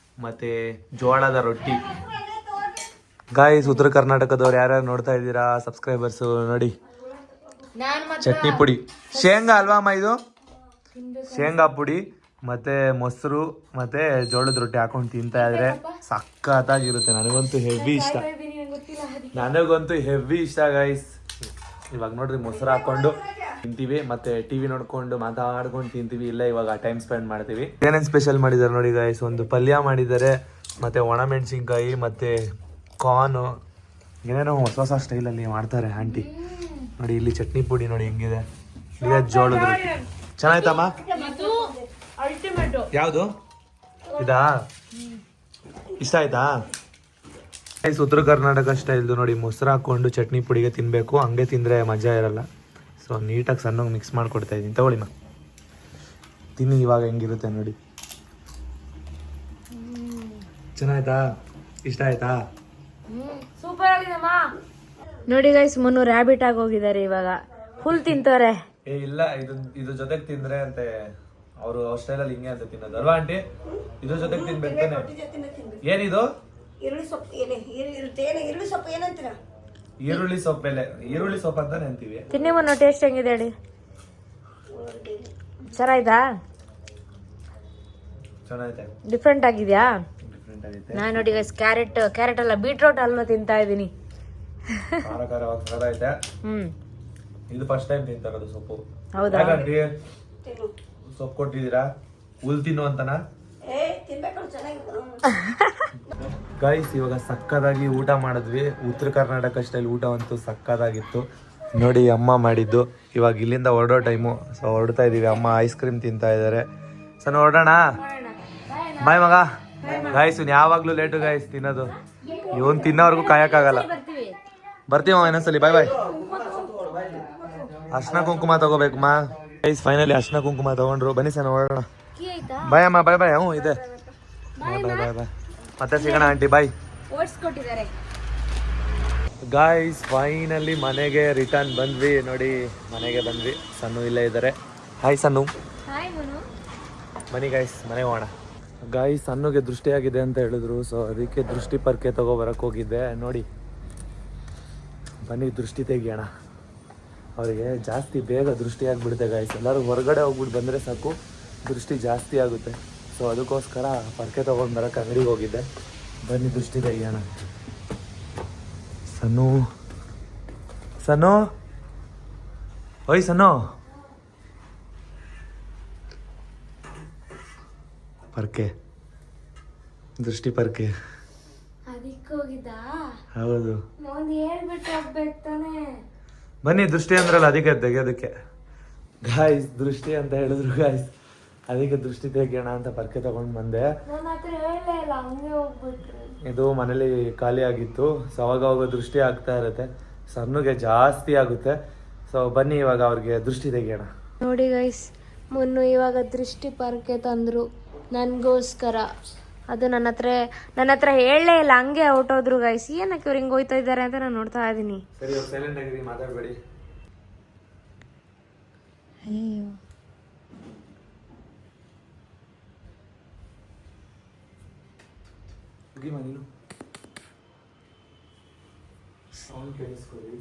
ಮತ್ತೆ ಜೋಳದ ರೊಟ್ಟಿ. ಗಾಯ್ಸ್ ಉತ್ತರ ಕರ್ನಾಟಕದವ್ರು ಯಾರ್ಯಾರು ನೋಡ್ತಾ ಇದ್ದೀರಾ ಸಬ್ಸ್ಕ್ರೈಬರ್ಸ್ ನೋಡಿ ಚಟ್ನಿ ಪುಡಿ ಶೇಂಗಾ ಅಲ್ವಾ ಅಮ್ಮ ಇದು ಶೇಂಗಾ ಪುಡಿ ಮತ್ತೆ ಮೊಸರು ಮತ್ತೆ ಜೋಳದ ರೊಟ್ಟಿ ಹಾಕೊಂಡು ತಿಂತಾ ಇದ್ರೆ ಸಖತ್ತಾಗಿರುತ್ತೆ. ನನಗಂತೂ ಹೆವಿ ಇಷ್ಟ ಗೈಸ್. ಇವಾಗ ನೋಡ್ರಿ ಮೊಸರು ಹಾಕೊಂಡು ತಿಂತೀವಿ ಮತ್ತೆ ಟಿವಿ ನೋಡ್ಕೊಂಡು ಮಾತಾಡ್ಕೊಂಡು ತಿಂತೀವಿ. ಇಲ್ಲ ಇವಾಗ ಟೈಮ್ ಸ್ಪೆಂಡ್ ಮಾಡ್ತೀವಿ. ಏನೇನು ಸ್ಪೆಷಲ್ ಮಾಡಿದ್ದಾರೆ ನೋಡಿ ಗೈಸ್. ಒಂದು ಪಲ್ಯ ಮಾಡಿದ್ದಾರೆ ಮತ್ತೆ ಒಣಮೆಣಸಿನ್ಕಾಯಿ ಮತ್ತೆ ಕಾರ್ನು ಏನೇನೋ ಹೊಸ ಸ್ಟೈಲಲ್ಲಿ ಮಾಡ್ತಾರೆ ಆಂಟಿ. ನೋಡಿ ಇಲ್ಲಿ ಚಟ್ನಿ ಪುಡಿ ನೋಡಿ ಹೆಂಗಿದೆ. ಇದೆ ಜೋಳದ ರೊಟ್ಟಿ ಚೆನ್ನಾಯ್ತಮ್ಮ. ಯಾವುದು ಇದಾ ಇಷ್ಟ ಆಯ್ತಾ? ಉತ್ತರ ಕರ್ನಾಟಕ ಸ್ಟೈಲ್ದು ನೋಡಿ ಮೊಸರು ಹಾಕೊಂಡು ಚಟ್ನಿ ಪುಡಿಗೆ ತಿನ್ಬೇಕು. ಹಂಗೆ ತಿಂದರೆ ಮಜಾ ಇರಲ್ಲ. ಸೊ ನೀಟಾಗಿ ಸಣ್ಣಗೆ ಮಿಕ್ಸ್ ಮಾಡಿಕೊಡ್ತಾ ಇದ್ದೀನಿ. ತಗೊಳ್ಳಿಮ್ಮ ತಿನ್ನಿ ಇವಾಗ ಹೆಂಗಿರುತ್ತೆ ನೋಡಿ. ಚೆನ್ನಾಯ್ತಾ? ಇಷ್ಟ ಆಯ್ತಾ? ಸೂಪರ್ ಆಗಿದೆಮ್ಮ. ನೋಡಿ ಗೈಸ್ ಮುನ್ನು ರ್ಯಾಬಿಟ್ ಆಗಿ ಹೋಗಿದ್ದಾರೆ ಇವಾಗ. ಫುಲ್ ತಿಂತಾರೆ. ಇಲ್ಲ ಇದು ಜೊತೆಗೆ ತಿಂದ್ರೆ ಅಂತೆ ಅವರು ಸ್ಟೈಲಲ್ಲಿ ಹಿಂಗೆ ಅಂತ ತಿನ್ನೋದು ಅಲ್ವಾ ಆಂಟಿ? ಇದ್ರ ಜೊತೆಗೆ ತಿನ್ಬೇಕೇನೆ. ಏನಿದು? ಈರುಳ್ಳಿ ಸೊಪ್ಪು ಎಲೆ. ಈರುಳ್ಳಿ ಸೊಪ್ಪು ಅಂತಾನೆ ಅಂತೀವಿ. ತಿನ್ನಿ ಮುನ್ನು ಟೇಸ್ಟ್ ಹೆಂಗಿದೆ ಹೇಳಿ. ಚೆನ್ನಾಯ್ತಾ? ಚೆನ್ನಾಗೈತೆ. ಡಿಫ್ರೆಂಟ್ ಆಗಿದ್ಯಾ? ಡಿಫ್ರೆಂಟ್ ಆಗೈತೆ. ನಾನು ನೋಡಿ ಗೈಸ್ ಕ್ಯಾರೆಟ್ ಅಲ್ಲ ಬೀಟ್ರೋಟ್ ಅಲ್ವಾ ತಿಂತಾ ಇದ್ದೀನಿ. ಖಾರವಾಗಿ ಚೆನ್ನಾಗೈತೆ. ಇದು ಫಸ್ಟ್ ಟೈಮ್ ತಿಂತಾ ಇರೋದು ಸೊಪ್ಪು. ಹೌದಾ? ಯಾಕಂಟಿ ಸೊಪ್ಪು ಕೊಟ್ಟಿದ್ದೀರಾ ಹುಲ್ ತಿನ್ನು ಅಂತನಾ? ಗೈಸ್ ಇವಾಗ ಸಕ್ಕದಾಗಿ ಊಟ ಮಾಡಿದ್ವಿ. ಉತ್ತರ ಕರ್ನಾಟಕ ಸ್ಟೈಲ್ ಊಟ ಅಂತೂ ಸಕ್ಕದಾಗಿತ್ತು. ನೋಡಿ ಅಮ್ಮ ಮಾಡಿದ್ದು. ಇವಾಗ ಇಲ್ಲಿಂದ ಹೊರಡೋ ಟೈಮು. ಸೊ ಹೊರಡ್ತಾ ಇದೀವಿ. ಅಮ್ಮ ಐಸ್ ಕ್ರೀಮ್ ತಿಂತಾ ಇದ್ದಾರೆ. ಸಣ್ಣ ಹೊರಡೋಣ. ಬಾಯ್ ಮಗ. ಗಾಯ್ಸ್ ಯಾವಾಗ್ಲೂ ಲೇಟು ಗಾಯ್ಸ್ ತಿನ್ನೋದು. ಇವನ್ ತಿನ್ನೋರ್ಗು ಕಾಯಕ್ಕಾಗಲ್ಲ. ಬರ್ತೀವ ಇನ್ನೊಂದ್ಸಲಿ. ಬಾಯ್ ಬಾಯ್. ಅರ್ಶಿನ ಕುಂಕುಮ ತಗೋಬೇಕಮ್ಮ. ಗೈಸ್ ಫೈನಲಿ ಅರ್ಶಿನ ಕುಂಕುಮ ತಗೊಂಡ್ರು. ಬನ್ನಿ ಸಣ್ಣ ಹೊರಡೋಣ. ಬಾಯ್ ಅಮ್ಮ. ಬಾಯ್ ಬಾಯ್. ಹ್ಞೂ ಇದೆ. ಬಾಯ್ ಬಾಯ್ ಬಾಯ್ ಬಾಯ್. ಮತ್ತೆ ಸಿಗೋಣ ಆಂಟಿ. ಬಾಯ್. ಗಾಯ್ಸ್ ಫೈನಲಿ ಮನೆಗೆ ರಿಟರ್ನ್ ಬಂದ್ವಿ. ನೋಡಿ ಮನೆಗೆ ಬಂದ್ವಿ. ಸಣ್ಣ ಇಲ್ಲೇ ಇದ್ದಾರೆ. ಹಾಯ್ ಸಣ್ಣು. ಬನ್ನಿ ಗಾಯ್ಸ್ ಮನೆಗೆ ಹೋಗೋಣ. ಗಾಯ್ಸ್ ಸಣ್ಣಗೆ ದೃಷ್ಟಿಯಾಗಿದೆ ಅಂತ ಹೇಳಿದ್ರು. ಸೊ ಅದಕ್ಕೆ ದೃಷ್ಟಿ ಪರ್ಕೆ ತಗೋಬರಕ್ಕೆ ಹೋಗಿದ್ದೆ. ನೋಡಿ ಬನ್ನಿ ದೃಷ್ಟಿ ತೆಗಿಯೋಣ. ಅವರಿಗೆ ಜಾಸ್ತಿ ಬೇಗ ದೃಷ್ಟಿ ಆಗಿಬಿಡುತ್ತೆ ಗಾಯ್ಸ್. ಎಲ್ಲರೂ ಹೊರಗಡೆ ಹೋಗ್ಬಿಟ್ಟು ಬಂದರೆ ಸಾಕು ದೃಷ್ಟಿ ಜಾಸ್ತಿ ಆಗುತ್ತೆ. ಸೊ ಅದಕ್ಕೋಸ್ಕರ ಪರ್ಕೆ ತೊಗೊಂಡು ಬರೋಕ್ಕೆ ಅಂಗಡಿಗೆ ಹೋಗಿದ್ದೆ. ಬನ್ನಿ ದೃಷ್ಟಿ ತೆಗಿಯೋಣ. ಸನ್ನು ಓಯ್ ಸನ್ನು. ಪರ್ಕೆ ದೃಷ್ಟಿ ಪರ್ಕೆ ಅದಕ್ಕೆ ಹೋಗಿದ್ದಾ? ಹೌದು. ಒಂದು ಹೇಳ್ಬಿಟ್ಟು ಹೋಗ್ಬೇಕು ತಾನೆ. ಬನ್ನಿ ದೃಷ್ಟಿ ಅಂದ್ರಲ್ಲ ಅದಕ್ಕೆ ತೆಗಿಯೋದಕ್ಕೆ. ಗಾಯ್ಸ್ ದೃಷ್ಟಿ ಅಂತ ಹೇಳಿದ್ರು ಗಾಯ್ಸ್. ಅದಕ್ಕೆ ದೃಷ್ಟಿ ತೆಗಿಯೋಣ ಅಂತ ಪರ್ಕೆ ತಗೊಂಡು ಬಂದೆ. ನನ್ನ ಹತ್ರ ಹೇಳಲೇ ಇಲ್ಲ, ಹಂಗೆ ಹೋಗ್ಬಿಟ್ರು. ಇದು ಮನೇಲಿ ಖಾಲಿ ಆಗಿತ್ತು. ಸೊ ಅವಾಗ ದೃಷ್ಟಿ ಆಗ್ತಾ ಇರುತ್ತೆ. ಸಣ್ಣಗೆ ಜಾಸ್ತಿ ಆಗುತ್ತೆ. ಸೊ ಬನ್ನಿ ಇವಾಗ ಅವ್ರಿಗೆ ದೃಷ್ಟಿ ತೆಗಿಯೋಣ. ನೋಡಿ ಗೈಸ್ ಮುನ್ನು ಇವಾಗ ದೃಷ್ಟಿ ಪರ್ಕೆ ತಂದ್ರು ನನಗೋಸ್ಕರ. ಅದು ನನ್ನ ಹತ್ರ ಹೇಳಲೇ ಇಲ್ಲ, ಹಂಗೆ ಹೊರಟೋದ್ರು ಗೈಸ್. ಏನಕ್ಕೆ ಇವ್ರು ಹಿಂಗೆ ಹೋಯ್ತಾ ಇದ್ದಾರೆ ಅಂತ ನಾನು ನೋಡ್ತಾ ಇದ್ದೀನಿ. ಸರಿ ಸೈಲೆಂಟ್ ಆಗಿರಿ, ಮಾತಾಡಬೇಡಿ. ಅಯ್ಯೋ ನೀನು ಸೌಂಡ್ ಕೇಳಿಸ್ಕೊಳ್ಳಿ.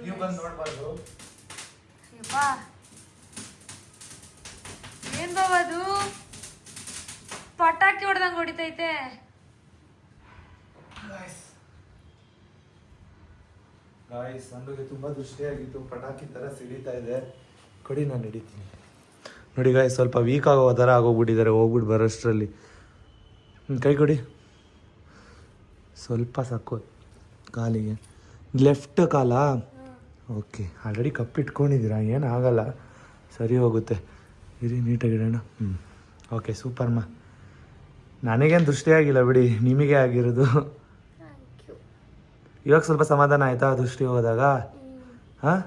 ನೀವು ಬಂದು ನೋಡ್ಬಾರ್ದು. ಏನ್ ಬಾಬಾ ಅದು ಪಟಾಕಿ ಹೊಡೆದಂಗೆ ಹೊಡಿತೈತೆ. ಗಾಯ್ಸ್ ನನಗೆ ತುಂಬಾ ದೃಷ್ಟಿಯಾಗಿತ್ತು. ಪಟಾಕಿ ತರ ಸಿಡಿತಾ ಇದೆ. ಕೊಡಿ ನಾನು ಹಿಡಿತೀನಿ. ನೋಡಿ ಗಾಯ್ಸ್ ಸ್ವಲ್ಪ ವೀಕ್ ಆಗೋ ಥರ ಆಗೋಗ್ಬಿಟ್ಟಿದ್ದಾರೆ. ಹೋಗ್ಬಿಟ್ಟು ಬರೋಷ್ಟರಲ್ಲಿ ಕೈ ಕೊಡಿ. ಸ್ವಲ್ಪ ಸಾಕು ಕಾಲಿಗೆ. ಲೆಫ್ಟ್ ಕಾಲ ಓಕೆ. ಆಲ್ರೆಡಿ ಕಪ್ಪಿಟ್ಕೊಂಡಿದ್ದೀರಾ, ಏನಾಗಲ್ಲ, ಸರಿ ಹೋಗುತ್ತೆ. ಇರಿ ನೀಟಾಗಿ ಇಡೋಣ. ಓಕೆ ಸೂಪರ್ಮ್ಮ. ನನಗೇನು ದೃಷ್ಟಿಯಾಗಿಲ್ಲ ಬಿಡಿ, ನಿಮಗೆ ಆಗಿರೋದು. ಇವಾಗ ಸ್ವಲ್ಪ ಸಮಾಧಾನ ಆಯ್ತಾ ದೃಷ್ಟಿ ಹೋದಾಗ? ಹಾಂ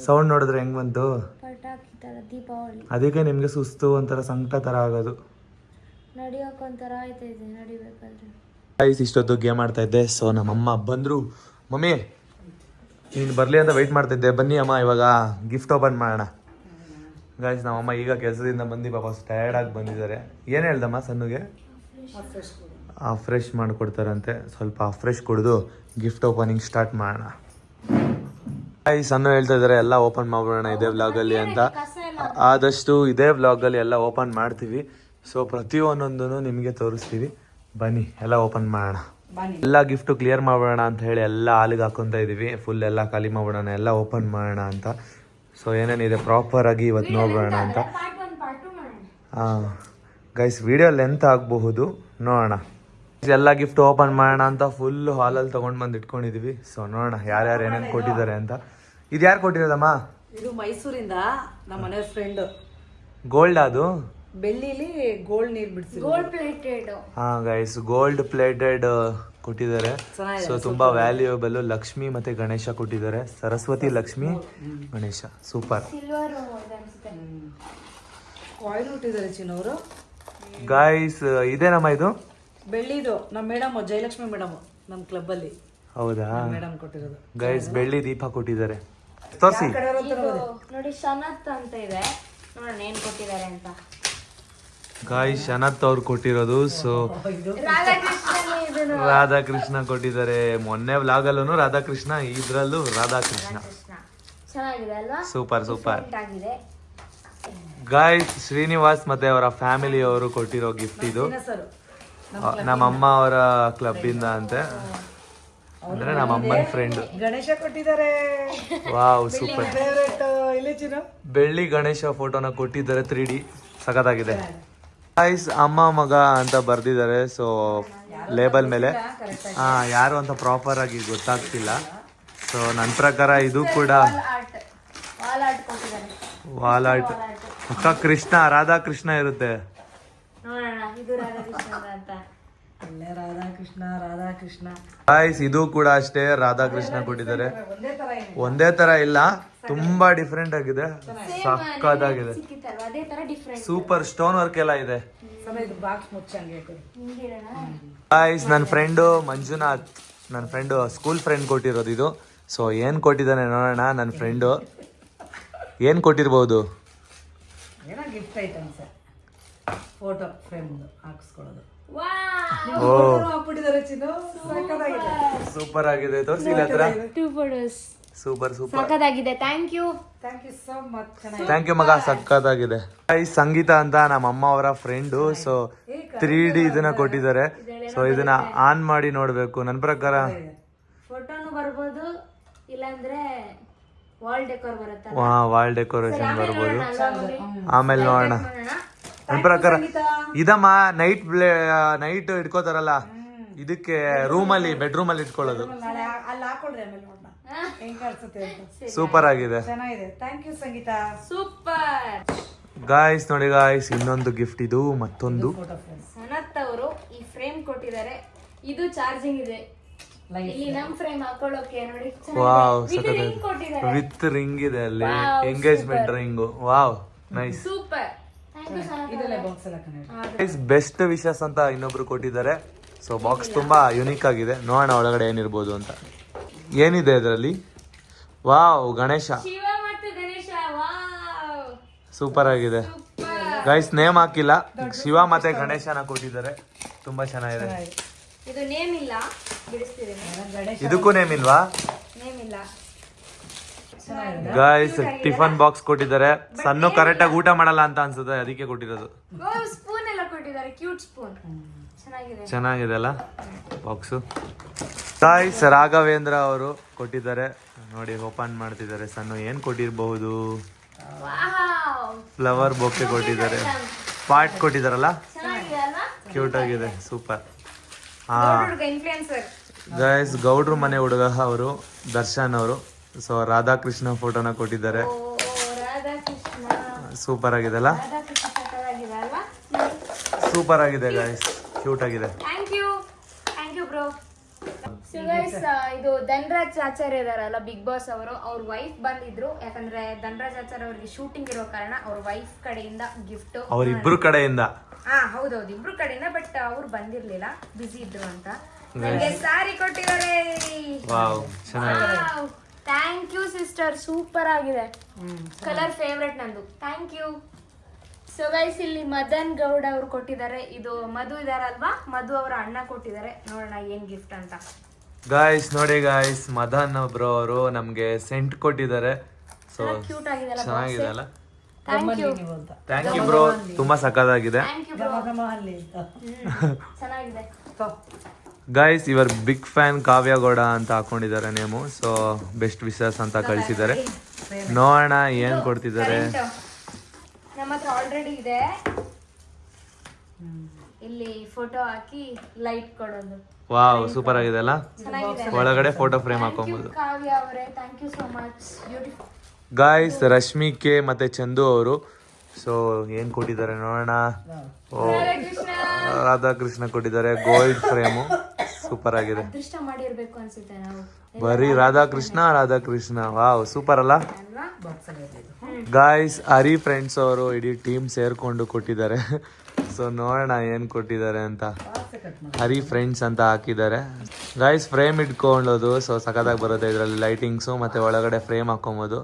ಸೌಂಡ್ ನೋಡಿದ್ರೆ ಹೆಂಗೆ ಬಂತು? ಪಟಾಕಿ ತರ ದೀಪಾವಳಿ. ಅದಕ್ಕೆ ನಿಮಗೆ ಸುಸ್ತು ಒಂಥರ ಸಂಕಟ ಥರ ಆಗೋದು. ನಡಿಯೋಕೆ ಒಂಥರ ಆಯ್ತೈತೆ ನಡಿಬೇಕಾದ್ರೆ. ಗೈಸ್ ಇಷ್ಟೊತ್ತು ಗೇಮ್ ಆಡ್ತಾ ಇದ್ದೆ. ಸೊ ನಮ್ಮಮ್ಮ ಬಂದರು. ಮಮ್ಮಿ ನೀನು ಬರಲಿ ಅಂತ ವೆಯ್ಟ್ ಮಾಡ್ತಿದ್ದೆ. ಬನ್ನಿ ಅಮ್ಮ ಇವಾಗ ಗಿಫ್ಟ್ ಓಪನ್ ಮಾಡೋಣ. ಗಾಯ್ಸ್ ನಮ್ಮಮ್ಮ ಈಗ ಕೆಲಸದಿಂದ ಬಂದು ಪಾಪ ಟಯರ್ಡ್ ಆಗಿ ಬಂದಿದ್ದಾರೆ. ಏನು ಹೇಳ್ದಮ್ಮ ಸನ್ನುಗೆ? ಫ್ರೆಶ್ ಮಾಡಿಕೊಡ್ತಾರಂತೆ. ಸ್ವಲ್ಪ ಫ್ರೆಶ್ ಕುಡಿದು ಗಿಫ್ಟ್ ಓಪನಿಂಗ್ ಸ್ಟಾರ್ಟ್ ಮಾಡೋಣ. ಸಣ್ಣ ಹೇಳ್ತಾ ಇದ್ದಾರೆ ಎಲ್ಲ ಓಪನ್ ಮಾಡ್ಬಿಡೋಣ ಇದೇ ವ್ಲಾಗಲ್ಲಿ ಅಂತ. ಆದಷ್ಟು ಇದೇ ವ್ಲಾಗಲ್ಲಿ ಎಲ್ಲ ಓಪನ್ ಮಾಡ್ತೀವಿ. ಸೊ ಪ್ರತಿಯೊಂದೊಂದನ್ನು ನಿಮಗೆ ತೋರಿಸ್ತೀವಿ. ಬನ್ನಿ ಎಲ್ಲ ಓಪನ್ ಮಾಡೋಣ. ಎಲ್ಲ ಗಿಫ್ಟು ಕ್ಲಿಯರ್ ಮಾಡ್ಬಿಡೋಣ ಅಂತ ಹೇಳಿ ಎಲ್ಲ ಹಾಲಿಗೆ ಹಾಕೊತಾ ಇದೀವಿ. ಫುಲ್ ಎಲ್ಲ ಖಾಲಿ ಮಾಡ್ಬಿಡೋಣ, ಎಲ್ಲ ಓಪನ್ ಮಾಡೋಣ ಅಂತ. ಸೊ ಏನೇನಿದೆ ಪ್ರಾಪರಾಗಿ ಇವತ್ತು ನೋಡ್ಬಿಡೋಣ ಅಂತ. ಹಾಂ ಗೈಸ್ ವಿಡಿಯೋ ಲೆಂತ್ ಆಗಬಹುದು, ನೋಡೋಣ. ಎಲ್ಲ ಗಿಫ್ಟ್ ಓಪನ್ ಮಾಡೋಣ ಅಂತ ಫುಲ್ ಹಾಲಲ್ಲಿ ತೊಗೊಂಡು ಬಂದು ಇಟ್ಕೊಂಡಿದೀವಿ. ಸೊ ನೋಡೋಣ ಯಾರ್ಯಾರು ಏನೇನು ಕೊಟ್ಟಿದ್ದಾರೆ ಅಂತ. ಇದು ಯಾರು ಕೊಟ್ಟಿರೋದಮ್ಮ? ಇದು ಮೈಸೂರಿಂದ ನಮ್ಮ ಮನೆ ಫ್ರೆಂಡ್. ಗೋಲ್ಡ್ ಅದು ಬೆಳ್ಳಿಲಿ ಗೋಲ್ಡ್ ನೀರ್ ಬಿಡಿಸಿ ಗೋಲ್ಡ್ ಪ್ಲೇಟೆಡ್. ಹಾ ಗೈಸ್ ಗೋಲ್ಡ್ ಪ್ಲೇಟೆಡ್ ಕೊಟ್ಟಿದ್ದಾರೆ. ಸೊ ತುಂಬಾ ವ್ಯಾಲ್ಯೂಯಬಲ್. ಲಕ್ಷ್ಮಿ ಮತ್ತೆ ಗಣೇಶ ಕೊಟ್ಟಿದ್ದಾರೆ. Saraswati, Lakshmi, Ganesha. Super. Silver coin ಹುಟ್ಟಿದ್ದಾರೆ ಚಿನ್ನವರು. ಗೈಸ್ ಇದೇನಮ್ಮ ಇದು? ಬೆಳ್ಳಿದು ನಮ್ಮ ಮೇಡಮ್ ಜಯಲಕ್ಷ್ಮಿ ಮೇಡಮ್ ನಮ್ಮ ಕ್ಲಬ್ ಅಲ್ಲಿ ಹೌದಾ? ಮೇಡಮ್ ಕೊಟ್ಟಿರೋದು. ಗೈಸ್ ಬೆಳ್ಳಿ ದೀಪ ಕೊಟ್ಟಿದ್ದಾರೆ. ತೋರಿಸಿ. ನೋಡಿ ಶನತ್ ಅಂತ ಇದೆ, ನೋಡೋಣ ಏನ್ ಕೊಟ್ಟಿದ್ದಾರೆ ಅಂತ. ಗಾಯ್ಸ್ ಶನತ್ ಅವ್ರು ಕೊಟ್ಟಿರೋದು. ಸೊ ರಾಧಾಕೃಷ್ಣ ಕೊಟ್ಟಿದ್ದಾರೆ. ಮೊನ್ನೆ ವ್ಲಾಗಲ್ಲೂ ರಾಧಾಕೃಷ್ಣ, ಇದ್ರಲ್ಲೂ ರಾಧಾಕೃಷ್ಣ. ಚೆನ್ನಾಗಿದೆ ಅಲ್ವಾ? Super super. ಆಗಿದೆ. ಗಾಯ್ಸ್ ಶ್ರೀನಿವಾಸ್ ಮತ್ತೆ ಅವರ ಫ್ಯಾಮಿಲಿ ಅವರು ಕೊಟ್ಟಿರೋ ಗಿಫ್ಟ್ ಇದು. ನಮ್ಮ ಅಮ್ಮ ಅವರ ಕ್ಲಬ್ ಇಂದ ಅಂತೆ, ಅಂದ್ರೆ ನಮ್ಮ ಅಮ್ಮನ ಫ್ರೆಂಡ್. ಗಣೇಶ ಕೊಟ್ಟಿದ್ದಾರೆ. Wow super. ಫೇವರೇಟ್ ಇಲ್ಲಿ ಚಿನ್ನ. ಬೆಳ್ಳಿ ಗಣೇಶ ಫೋಟೋನ ಕೊಟ್ಟಿದ್ದಾರೆ. 3D ಸಖತ್ತಾಗಿದೆ. ಗೈಸ್ ಅಮ್ಮ ಮಗ ಅಂತ ಬರ್ದಿದ್ದಾರೆ. ಸೊ ಲೇಬಲ್ ಮೇಲೆ ಯಾರು ಅಂತ ಪ್ರಾಪರ್ ಆಗಿ ಗೊತ್ತಾಗ್ತಿಲ್ಲ. ಸೊ ನನ್ನ ಪ್ರಕಾರ ಇದು ಕೂಡ ವಾಲ್ ಆರ್ಟ್. ಅಕ್ಕ ಕೃಷ್ಣ, ರಾಧಾಕೃಷ್ಣ ಇರುತ್ತೆ. ನೋಡೋಣ ಇದು ರಾಧಾಕೃಷ್ಣ ಅಂತ. ಅಲ್ಲೇ ರಾಧಾಕೃಷ್ಣ. ಗೈಸ್ ಇದು ಕೂಡ ಅಷ್ಟೇ ರಾಧಾಕೃಷ್ಣ ಕೊಟ್ಟಿದ್ದಾರೆ. ಒಂದೇ ತರ ಇಲ್ಲ, ತುಂಬಾ ಡಿಫ್ರೆಂಟ್ ಆಗಿದೆ. ಸಕ್ಕತ್ತಾಗಿದೆ. ಸಿಕ್ಕಿತ್ತಲ್ವಾ ಅದೇ ತರ ಡಿಫ್ರೆಂಟ್. ಸೂಪರ್ ಸ್ಟೋನ್ ವರ್ಕ್ ಎಲ್ಲ ಇದೆ. ಬಾಕ್ಸ್ ಮುಚ್ಚಂಗೆ ಗೈಸ್ ನನ್ನ ಫ್ರೆಂಡು ಮಂಜುನಾಥ್, ನನ್ನ ಫ್ರೆಂಡು ಸ್ಕೂಲ್ ಫ್ರೆಂಡ್ ಕೊಟ್ಟಿರೋದು ಇದು. ಸೊ ಏನ್ ಕೊಟ್ಟಿದ್ದಾನೆ ನೋಡೋಣ. ನನ್ನ ಫ್ರೆಂಡು ಏನ್ ಕೊಟ್ಟಿರ್ಬೋದು? ಏನೋ ಗಿಫ್ಟ್ ಐಟಮ್ಸ್, ಫೋಟೋ ಫ್ರೇಮ್ ಹಾಕಿಸ್ಕೊಳ್ಳೋದು. ಓ ಹಾಕ್ಬಿಟ್ಟಿದ್ದಾರೆ ಚಿನ್ನು. ಸಕ್ಕತ್ತಾಗಿದೆ. ಸೂಪರ್ ಆಗಿದೆ. ತೋರಿಸಿಲ್ಲ ಹತ್ರ. 2 ಫೋಟೋಸ್. Super super. ಸಖತ್ತಾಗಿದೆ. Thank you so much. Thank you ಮಗ, ಸಕ್ಕತ್ತಾಗಿದೆ. ಗೈಸ್ ಸಂಗೀತ ಅಂತ ನಮ್ಮ ಅಮ್ಮ ಅವರ ಫ್ರೆಂಡು. ಸೊ 3D ಇದನ್ನ ಕೊಟ್ಟಿದ್ದಾರೆ. ಸೊ ಇದನ್ನ ಆನ್ ಮಾಡಿ ನೋಡ್ಬೇಕು. ನನ್ನ ಪ್ರಕಾರ ಫೋಟೋನು ಬರ್ಬೋದು, ಇಲ್ಲಾಂದ್ರೆ ವಾಲ್ ಡೆಕೋರ್ ಬರುತ್ತೆ. ವಾಲ್ ಡೆಕೋರೇಷನ್ ಬರ್ಬೋದು. ಆಮೇಲೆ ನೋಡೋಣ. ನನ್ನ ಪ್ರಕಾರ ಇದಮ್ಮ ನೈಟ್ ಇಟ್ಕೋತಾರಲ್ಲ, ಇದಕ್ಕೆ ರೂಮಲ್ಲಿ ಬೆಡ್ರೂಮ್ ಅಲ್ಲಿ ಇಟ್ಕೊಳ್ಳೋದು. ಅಲ್ಲಿ ಹಾಕೊಳ್ರಿ ಆಮೇಲೆ ನೋಡೋಣ ಹೆಂಗ್ ಕಾಣಿಸುತ್ತೆ ಅಂತ. ಸೂಪರ್ ಆಗಿದೆ. ಚೆನ್ನಾಗಿದೆ. Thank you Sangeetha. Super. Guys ನೋಡಿ ಗಾಯ್ಸ್, ಇನ್ನೊಂದು ಗಿಫ್ಟ್ ಇದು. ಮತ್ತೊಂದು ಸನತ್ ಅವರು ಈ ಫ್ರೇಮ್ ಕೊಟ್ಟಿದ್ದಾರೆ. ಇದು ಚಾರ್ಜಿಂಗ್ ಇದೆ. ಇಲ್ಲಿ ನಮ್ ಫ್ರೇಮ್ ಹಾಕೊಳ್ಳೋಕೆ ನೋಡಿ. ವಾವ್ ಕೊಟ್ಟಿದ್ದಾರೆ. ವಿತ್ ರಿಂಗ್ ಇದೆ ಅಲ್ಲಿ, engagement ring. Wow nice. Super. Thank you Sanath. ಇದೆಲ್ಲ ಬಾಕ್ಸ್ ಎಲ್ಲ ಕನೆಕ್ಟ್. ಬೆಸ್ಟ್ ವಿಶಸ್ ಅಂತ ಇನ್ನೊಬ್ರು ಕೊಟ್ಟಿದ್ದಾರೆ. ಸೊ ಬಾಕ್ಸ್ ತುಂಬಾ ಯುನಿಕ್ ಆಗಿದೆ. ನೋಡೋಣ ಒಳಗಡೆ ಏನಿರ್ಬೋದು ಅಂತ. ಏನಿದೆ ಇದರಲ್ಲಿ? ವಾವ್ ಗಣೇಶ. ಶಿವ ಮತ್ತು ಗಣೇಶ. ವಾವ್ ಸೂಪರ್ ಆಗಿದೆ. ಗೈಸ್ ನೇಮ್ ಹಾಕಿಲ್ಲ, ಶಿವ ಮತ್ತೆ ಗಣೇಶನ ಕೊಟ್ಟಿದ್ದಾರೆ. ತುಂಬಾ ಚೆನ್ನಾಗಿದೆ. ಇದು ನೇಮ್ ಇಲ್ಲ, ಬಿಡಿಸ್ತಿದ್ದೀನಿ. ಇದಕ್ಕೂ ನೇಮ್ ಇಲ್ವಾ? ನೇಮ್ ಇಲ್ಲ. ಗೈಸ್ ಟಿಫನ್ ಬಾಕ್ಸ್ ಕೊಟ್ಟಿದ್ದಾರೆ. ಸಣ್ಣ ಕರೆಕ್ಟ್ ಆಗಿ ಊಟ ಮಾಡಲ್ಲ ಅಂತ ಅನ್ಸುತ್ತೆ, ಅದಕ್ಕೆ ಕೊಟ್ಟಿರೋದು. ಸ್ಪೂನ್ ಎಲ್ಲ ಕೊಟ್ಟಿದ್ದಾರೆ. Cute spoon. ಚೆನ್ನಾಗಿದೆ. ಚೆನ್ನಾಗಿದೆ ಅಲ್ಲ ಬಾಕ್ಸು. ಗೈಸ್ ರಾಘವೇಂದ್ರ ಅವರು ಕೊಟ್ಟಿದ್ದಾರೆ. ನೋಡಿ ಓಪನ್ ಮಾಡ್ತಿದ್ದಾರೆ. ಸಣ್ಣ ಏನ್ ಕೊಟ್ಟಿರಬಹುದು? ವಾವ್. ಫ್ಲವರ್ ಬೊಕ್ಕೆ ಕೊಟ್ಟಿದ್ದಾರೆ. ಪಾಟ್ ಕೊಟ್ಟಿದಾರಲ್ಲ, ಚೆನ್ನಾಗಿದೆ ಅಲ್ವಾ? ಕ್ಯೂಟ್ ಆಗಿದೆ. ಸೂಪರ್. ಹಾ ಇನ್ಫ್ಲುಯೆನ್ಸರ್. ಗೈಸ್ ಗೌಡ್ರು ಮನೆ ಹುಡುಗ ಅವರು, ದರ್ಶನ್ ಅವರು. ಸೊ ರಾಧಾಕೃಷ್ಣ ಫೋಟೋನ ಕೊಟ್ಟಿದ್ದಾರೆ. ಓ ರಾಧಾಕೃಷ್ಣ. ಸೂಪರ್ ಆಗಿದೆ ಅಲ್ಲ? ರಾಧಾಕೃಷ್ಣ ಸಕ್ಕತ್ತಾಗಿದೆ ಅಲ್ವಾ? ಸೂಪರ್ ಆಗಿದೆ ಗೈಸ್, ಕ್ಯೂಟ್ ಆಗಿದೆ. Thank you bro. So guys ಇದು ಧನ್ರಾಜ್ ಆಚಾರ್ಯ ಇದಾರಲ್ಲ ಬಿಗ್ ಬಾಸ್ ಅವರು, ಅವ್ರ ವೈಫ್ ಬಂದಿದ್ರು. ಯಾಕಂದ್ರೆ ಧನ್ರಾಜ್ ಆಚಾರ್ಯ ಅವ್ರಿಗೆ ಶೂಟಿಂಗ್ ಇರೋ ಕಾರಣ ಅವ್ರ ವೈಫ್ ಕಡೆಯಿಂದ ಗಿಫ್ಟ್. ಅವರಿಬ್ರು ಕಡೆಯಿಂದ. ಹೌದೌದು, ಇಬ್ರು ಕಡೆಯಿಂದ. ಬಟ್ ಅವ್ರು ಬಂದಿರ್ಲಿಲ್ಲ, ಬಿಸಿ ಇದ್ರು ಅಂತ. ನನಗೆ ಸಾರಿ ಕೊಟ್ಟಿದ್ದಾರೆ. ವಾವ್ ಚೆನ್ನಾಗಿದೆ. ಥ್ಯಾಂಕ್ ಯು ಸಿಸ್ಟರ್, ಸೂಪರ್ ಆಗಿದೆ. ಕಲರ್ ಫೇವ್ರೆಟ್ ನಂದು. Thank you. ಸೊ ಗೈಸ್, ಇಲ್ಲಿ ಮದನ್ ಗೌಡ ಅವ್ರು ಕೊಟ್ಟಿದ್ದಾರೆ. ಇದು ಮಧು ಇದಾರಲ್ವಾ, ಮಧು ಅವರ ಅಣ್ಣ ಕೊಟ್ಟಿದ್ದಾರೆ. ನೋಡೋಣ ಏನ್ ಗಿಫ್ಟ್ ಅಂತ. ಗಾಯ್ಸ್ ನೋಡಿ ಗಾಯ್ಸ್, ಮದನ್ ಬ್ರೋ ಅವರು ನಮ್ಗೆ ಸೆಂಟ್ ಕೊಟ್ಟಿದ್ದಾರೆ. ಸೊ ಕ್ಯೂಟ್ ಆಗಿದೆಲ್ಲ. ಚೆನ್ನಾಗಿದೆ ಅಲ್ಲ? Thank you. Thank you bro, ತುಂಬಾ ಸಖತ್ತಾಗಿದೆ. Thank you. ಚೆನ್ನಾಗಿದೆ. ಗಾಯ್ಸ್, ಇವರ್ ಬಿಗ್ ಫ್ಯಾನ್ ಕಾವ್ಯ ಗೌಡ ಅಂತ ಹಾಕೊಂಡಿದ್ದಾರೆ ನೇಮು. ಸೊ ಬೆಸ್ಟ್ ವಿಶಸ್ ಅಂತ ಕಳಿಸಿದ್ದಾರೆ. ನೋಡೋಣ ಏನ್ ಕೊಡ್ತಿದ್ದಾರೆ. ನಮ್ಮ ಹತ್ರ ಆಲ್ರೆಡಿ ಇದೆ. ಇಲ್ಲಿ ಫೋಟೋ ಹಾಕಿ ಲೈಟ್ ಕೊಡೋದು. ವಾವ್, ಸೂಪರ್ ಆಗಿದೆ ಅಲ್ಲ? ಚೆನ್ನಾಗಿದೆ. ಒಳಗಡೆ ಫೋಟೋ ಫ್ರೇಮ್ ಹಾಕೊಬಹುದು. ಕಾವ್ಯ ಅವರೇ, thank you so much. Beautiful. Guys, Rashmi K ಮತ್ತೆ ಚಂದು ಅವರು ಸೊ ಏನ್ ಕೊಟ್ಟಿದ್ದಾರೆ ನೋಡೋಣ. ಓ, ರಾಧಾಕೃಷ್ಣ ಕೊಟ್ಟಿದ್ದಾರೆ. ಗೋಲ್ಡ್ ಫ್ರೇಮು ಸೂಪರ್ ಆಗಿದೆ. ಅದೃಷ್ಟ ಮಾಡಿರ್ಬೇಕು ಅನ್ಸುತ್ತೆ ನಾವು. ಬರೀ ರಾಧಾಕೃಷ್ಣ ವಾವ್, ಸೂಪರ್ ಅಲ್ಲ? ಗಾಯ್ಸ್, ಹರಿ ಫ್ರೆಂಡ್ಸ್ ಅವರು ಇಡೀ ಟೀಮ್ ಸೇರ್ಕೊಂಡು ಕೊಟ್ಟಿದ್ದಾರೆ. ಸೊ ನೋಡೋಣ ಏನ್ ಕೊಟ್ಟಿದ್ದಾರೆ ಅಂತ. ಹರಿ ಫ್ರೆಂಡ್ಸ್ ಅಂತ ಹಾಕಿದ್ದಾರೆ. ಗಾಯ್ಸ್, ಫ್ರೇಮ್ ಇಟ್ಕೊಳ್ಳೋದು ಸೊ ಸಖತ್ತಾಗಿ ಬರುತ್ತೆ. ಇದರಲ್ಲಿ ಲೈಟಿಂಗ್ಸು ಮತ್ತೆ ಒಳಗಡೆ ಫ್ರೇಮ್ ಹಾಕೊಬೋದು.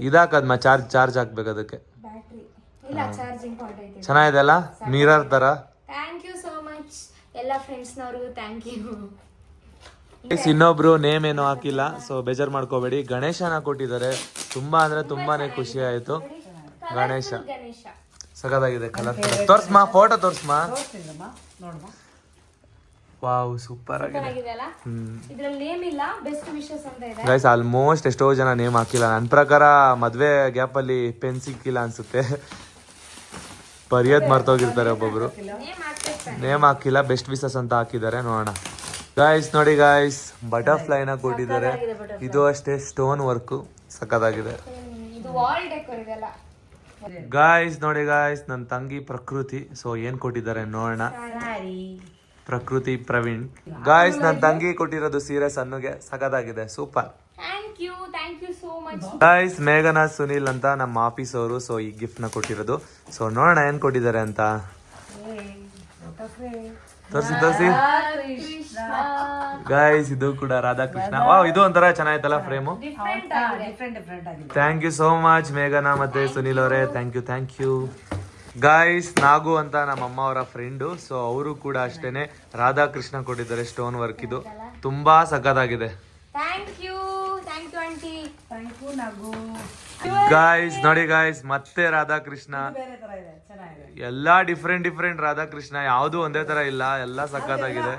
ಇದಾಕದ್ಮ ಚಾರ್ಜ್ ಹಾಕ್ಬೇಕು ಅದಕ್ಕೆ. ಬ್ಯಾಟ್ರಿ ಇಲ್ಲ, ಚಾರ್ಜಿಂಗ್ ಪಾಯಿಂಟ್ ಐತೆ. ಚೆನ್ನಾಗಿದೆ ಅಲ್ಲ? ಮಿರರ್ ತರ. ಥ್ಯಾಂಕ್ ಯು ಸೋ ಮಚ್ ಎಲ್ಲ ಫ್ರೆಂಡ್ಸ್ನವ್ರಿಗೂ. Thank you. ಇನ್ನೊಬ್ರು ನೇಮ್ ಏನೋ ಹಾಕಿಲ್ಲ, ಸೊ ಬೇಜಾರ್ ಮಾಡ್ಕೋಬೇಡಿ. ಗಣೇಶನ ಕೊಟ್ಟಿದ್ದಾರೆ. ತುಂಬಾ ಅಂದ್ರೆ ತುಂಬಾನೇ ಖುಷಿ ಆಯ್ತು. ಗಣೇಶ ಸಖತ್ತಾಗಿದೆ. ಕಲರ್ ತೋರ್ಸ್ಮಾ, ಫೋಟೋ ತೋರ್ಸ್ಮಾ. ವಾವ್, ಸೂಪರ್ ಆಗಿದೆ. ಇದ್ರಲ್ಲಿ ನೇಮ್ ಇಲ್ಲ, ಬೆಸ್ಟ್ ವಿಶಸ್ ಅಂತ ಇದೆ. ಗೈಸ್, ಆಲ್ಮೋಸ್ಟ್ ಎಷ್ಟೋ ಜನ ನೇಮ್ ಹಾಕಿಲ್ಲ. ನನ್ನ ಪ್ರಕಾರ ಮದ್ವೆ ಗ್ಯಾಪ್ ಅಲ್ಲಿ ಪೆನ್ ಸಿಕ್ಕಿಲ್ಲ ಅನ್ಸುತ್ತೆ. ಬರೆಯೋದ್ ಮರ್ತೋಗಿರ್ತಾರೆ ಒಬ್ಬೊಬ್ರು. ನೇಮ್ ಹಾಕಿಲ್ಲ, ಬೆಸ್ಟ್ ವಿಶಸ್ ಅಂತ ಹಾಕಿದ್ದಾರೆ. ನೋಡೋಣ. ಗಾಯ್ಸ್ ನೋಡಿ ಗಾಯ್ಸ್, ಬಟರ್ಫ್ಲೈನ ಕೊಟ್ಟಿದ್ದಾರೆ. ಇದು ಅಷ್ಟೇ ಸ್ಟೋನ್ ವರ್ಕ್ ಸಖತ್ತಾಗಿದೆ. ಇದು ವಾಲ್ ಡೆಕೋರ್ ಇದೆಲ್ಲ. ಗಾಯ್ಸ್ ನೋಡಿ ಗಾಯ್ಸ್, ನನ್ನ ತಂಗಿ ಪ್ರಕೃತಿ ಸೊ ಏನ್ ಕೊಟ್ಟಿದ್ದಾರೆ ನೋಡೋಣ. ಪ್ರಕೃತಿ ಪ್ರವೀಣ್. ಗಾಯ್ಸ್, ನನ್ನ ತಂಗಿ ಕೊಟ್ಟಿರೋದು ಸೀರೆ ಸನ್ನುಗೆ ಸಖತ್ತಾಗಿದೆ. Super. Thank you so much. Guys, ಮೇಘನಾ ಸುನಿಲ್ ಅಂತ ನಮ್ಮ ಆಫೀಸ್ ಅವರು ಸೊ ಈ ಗಿಫ್ಟ್ ನ ಕೊಟ್ಟಿರೋದು. ಸೊ ನೋಡೋಣ ಏನ್ ಕೊಟ್ಟಿದ್ದಾರೆ ಅಂತ. ತೋರ್ಸಿ. ಗಾಯ್ಸ್, ಇದು ಕೂಡ ರಾಧಾಕೃಷ್ಣ. ವಾವ್, ಇದು ಒಂಥರ ಚೆನ್ನಾಯ್ತಲ್ಲ frame. Thank you so much ಮೇಘನಾ ಮತ್ತೆ ಸುನಿಲ್ ಅವರೇ. Thank you. ಗಾಯ್ಸ್, ನಾಗು ಅಂತ ನಮ್ಮ ಅಮ್ಮ ಅವರ ಫ್ರೆಂಡು. ಸೊ ಅವರು ಕೂಡ ಅಷ್ಟೇನೆ ರಾಧಾಕೃಷ್ಣ ಕೊಟ್ಟಿದ್ದಾರೆ. ಸ್ಟೋನ್ ವರ್ಕ್ ಇದು ತುಂಬಾ ಸಖತ್ತಾಗಿದೆ. Thank you aunty. Thank you Nagu. Guys ನೋಡಿ ಗಾಯ್ಸ್, ಮತ್ತೆ ರಾಧಾಕೃಷ್ಣ. ಎಲ್ಲಾ ಡಿಫ್ರೆಂಟ್ ರಾಧಾಕೃಷ್ಣ, ಯಾವ್ದು ಒಂದೇ ತರ ಇಲ್ಲ. ಎಲ್ಲ ಸಖತ್ತಾಗಿದೆ.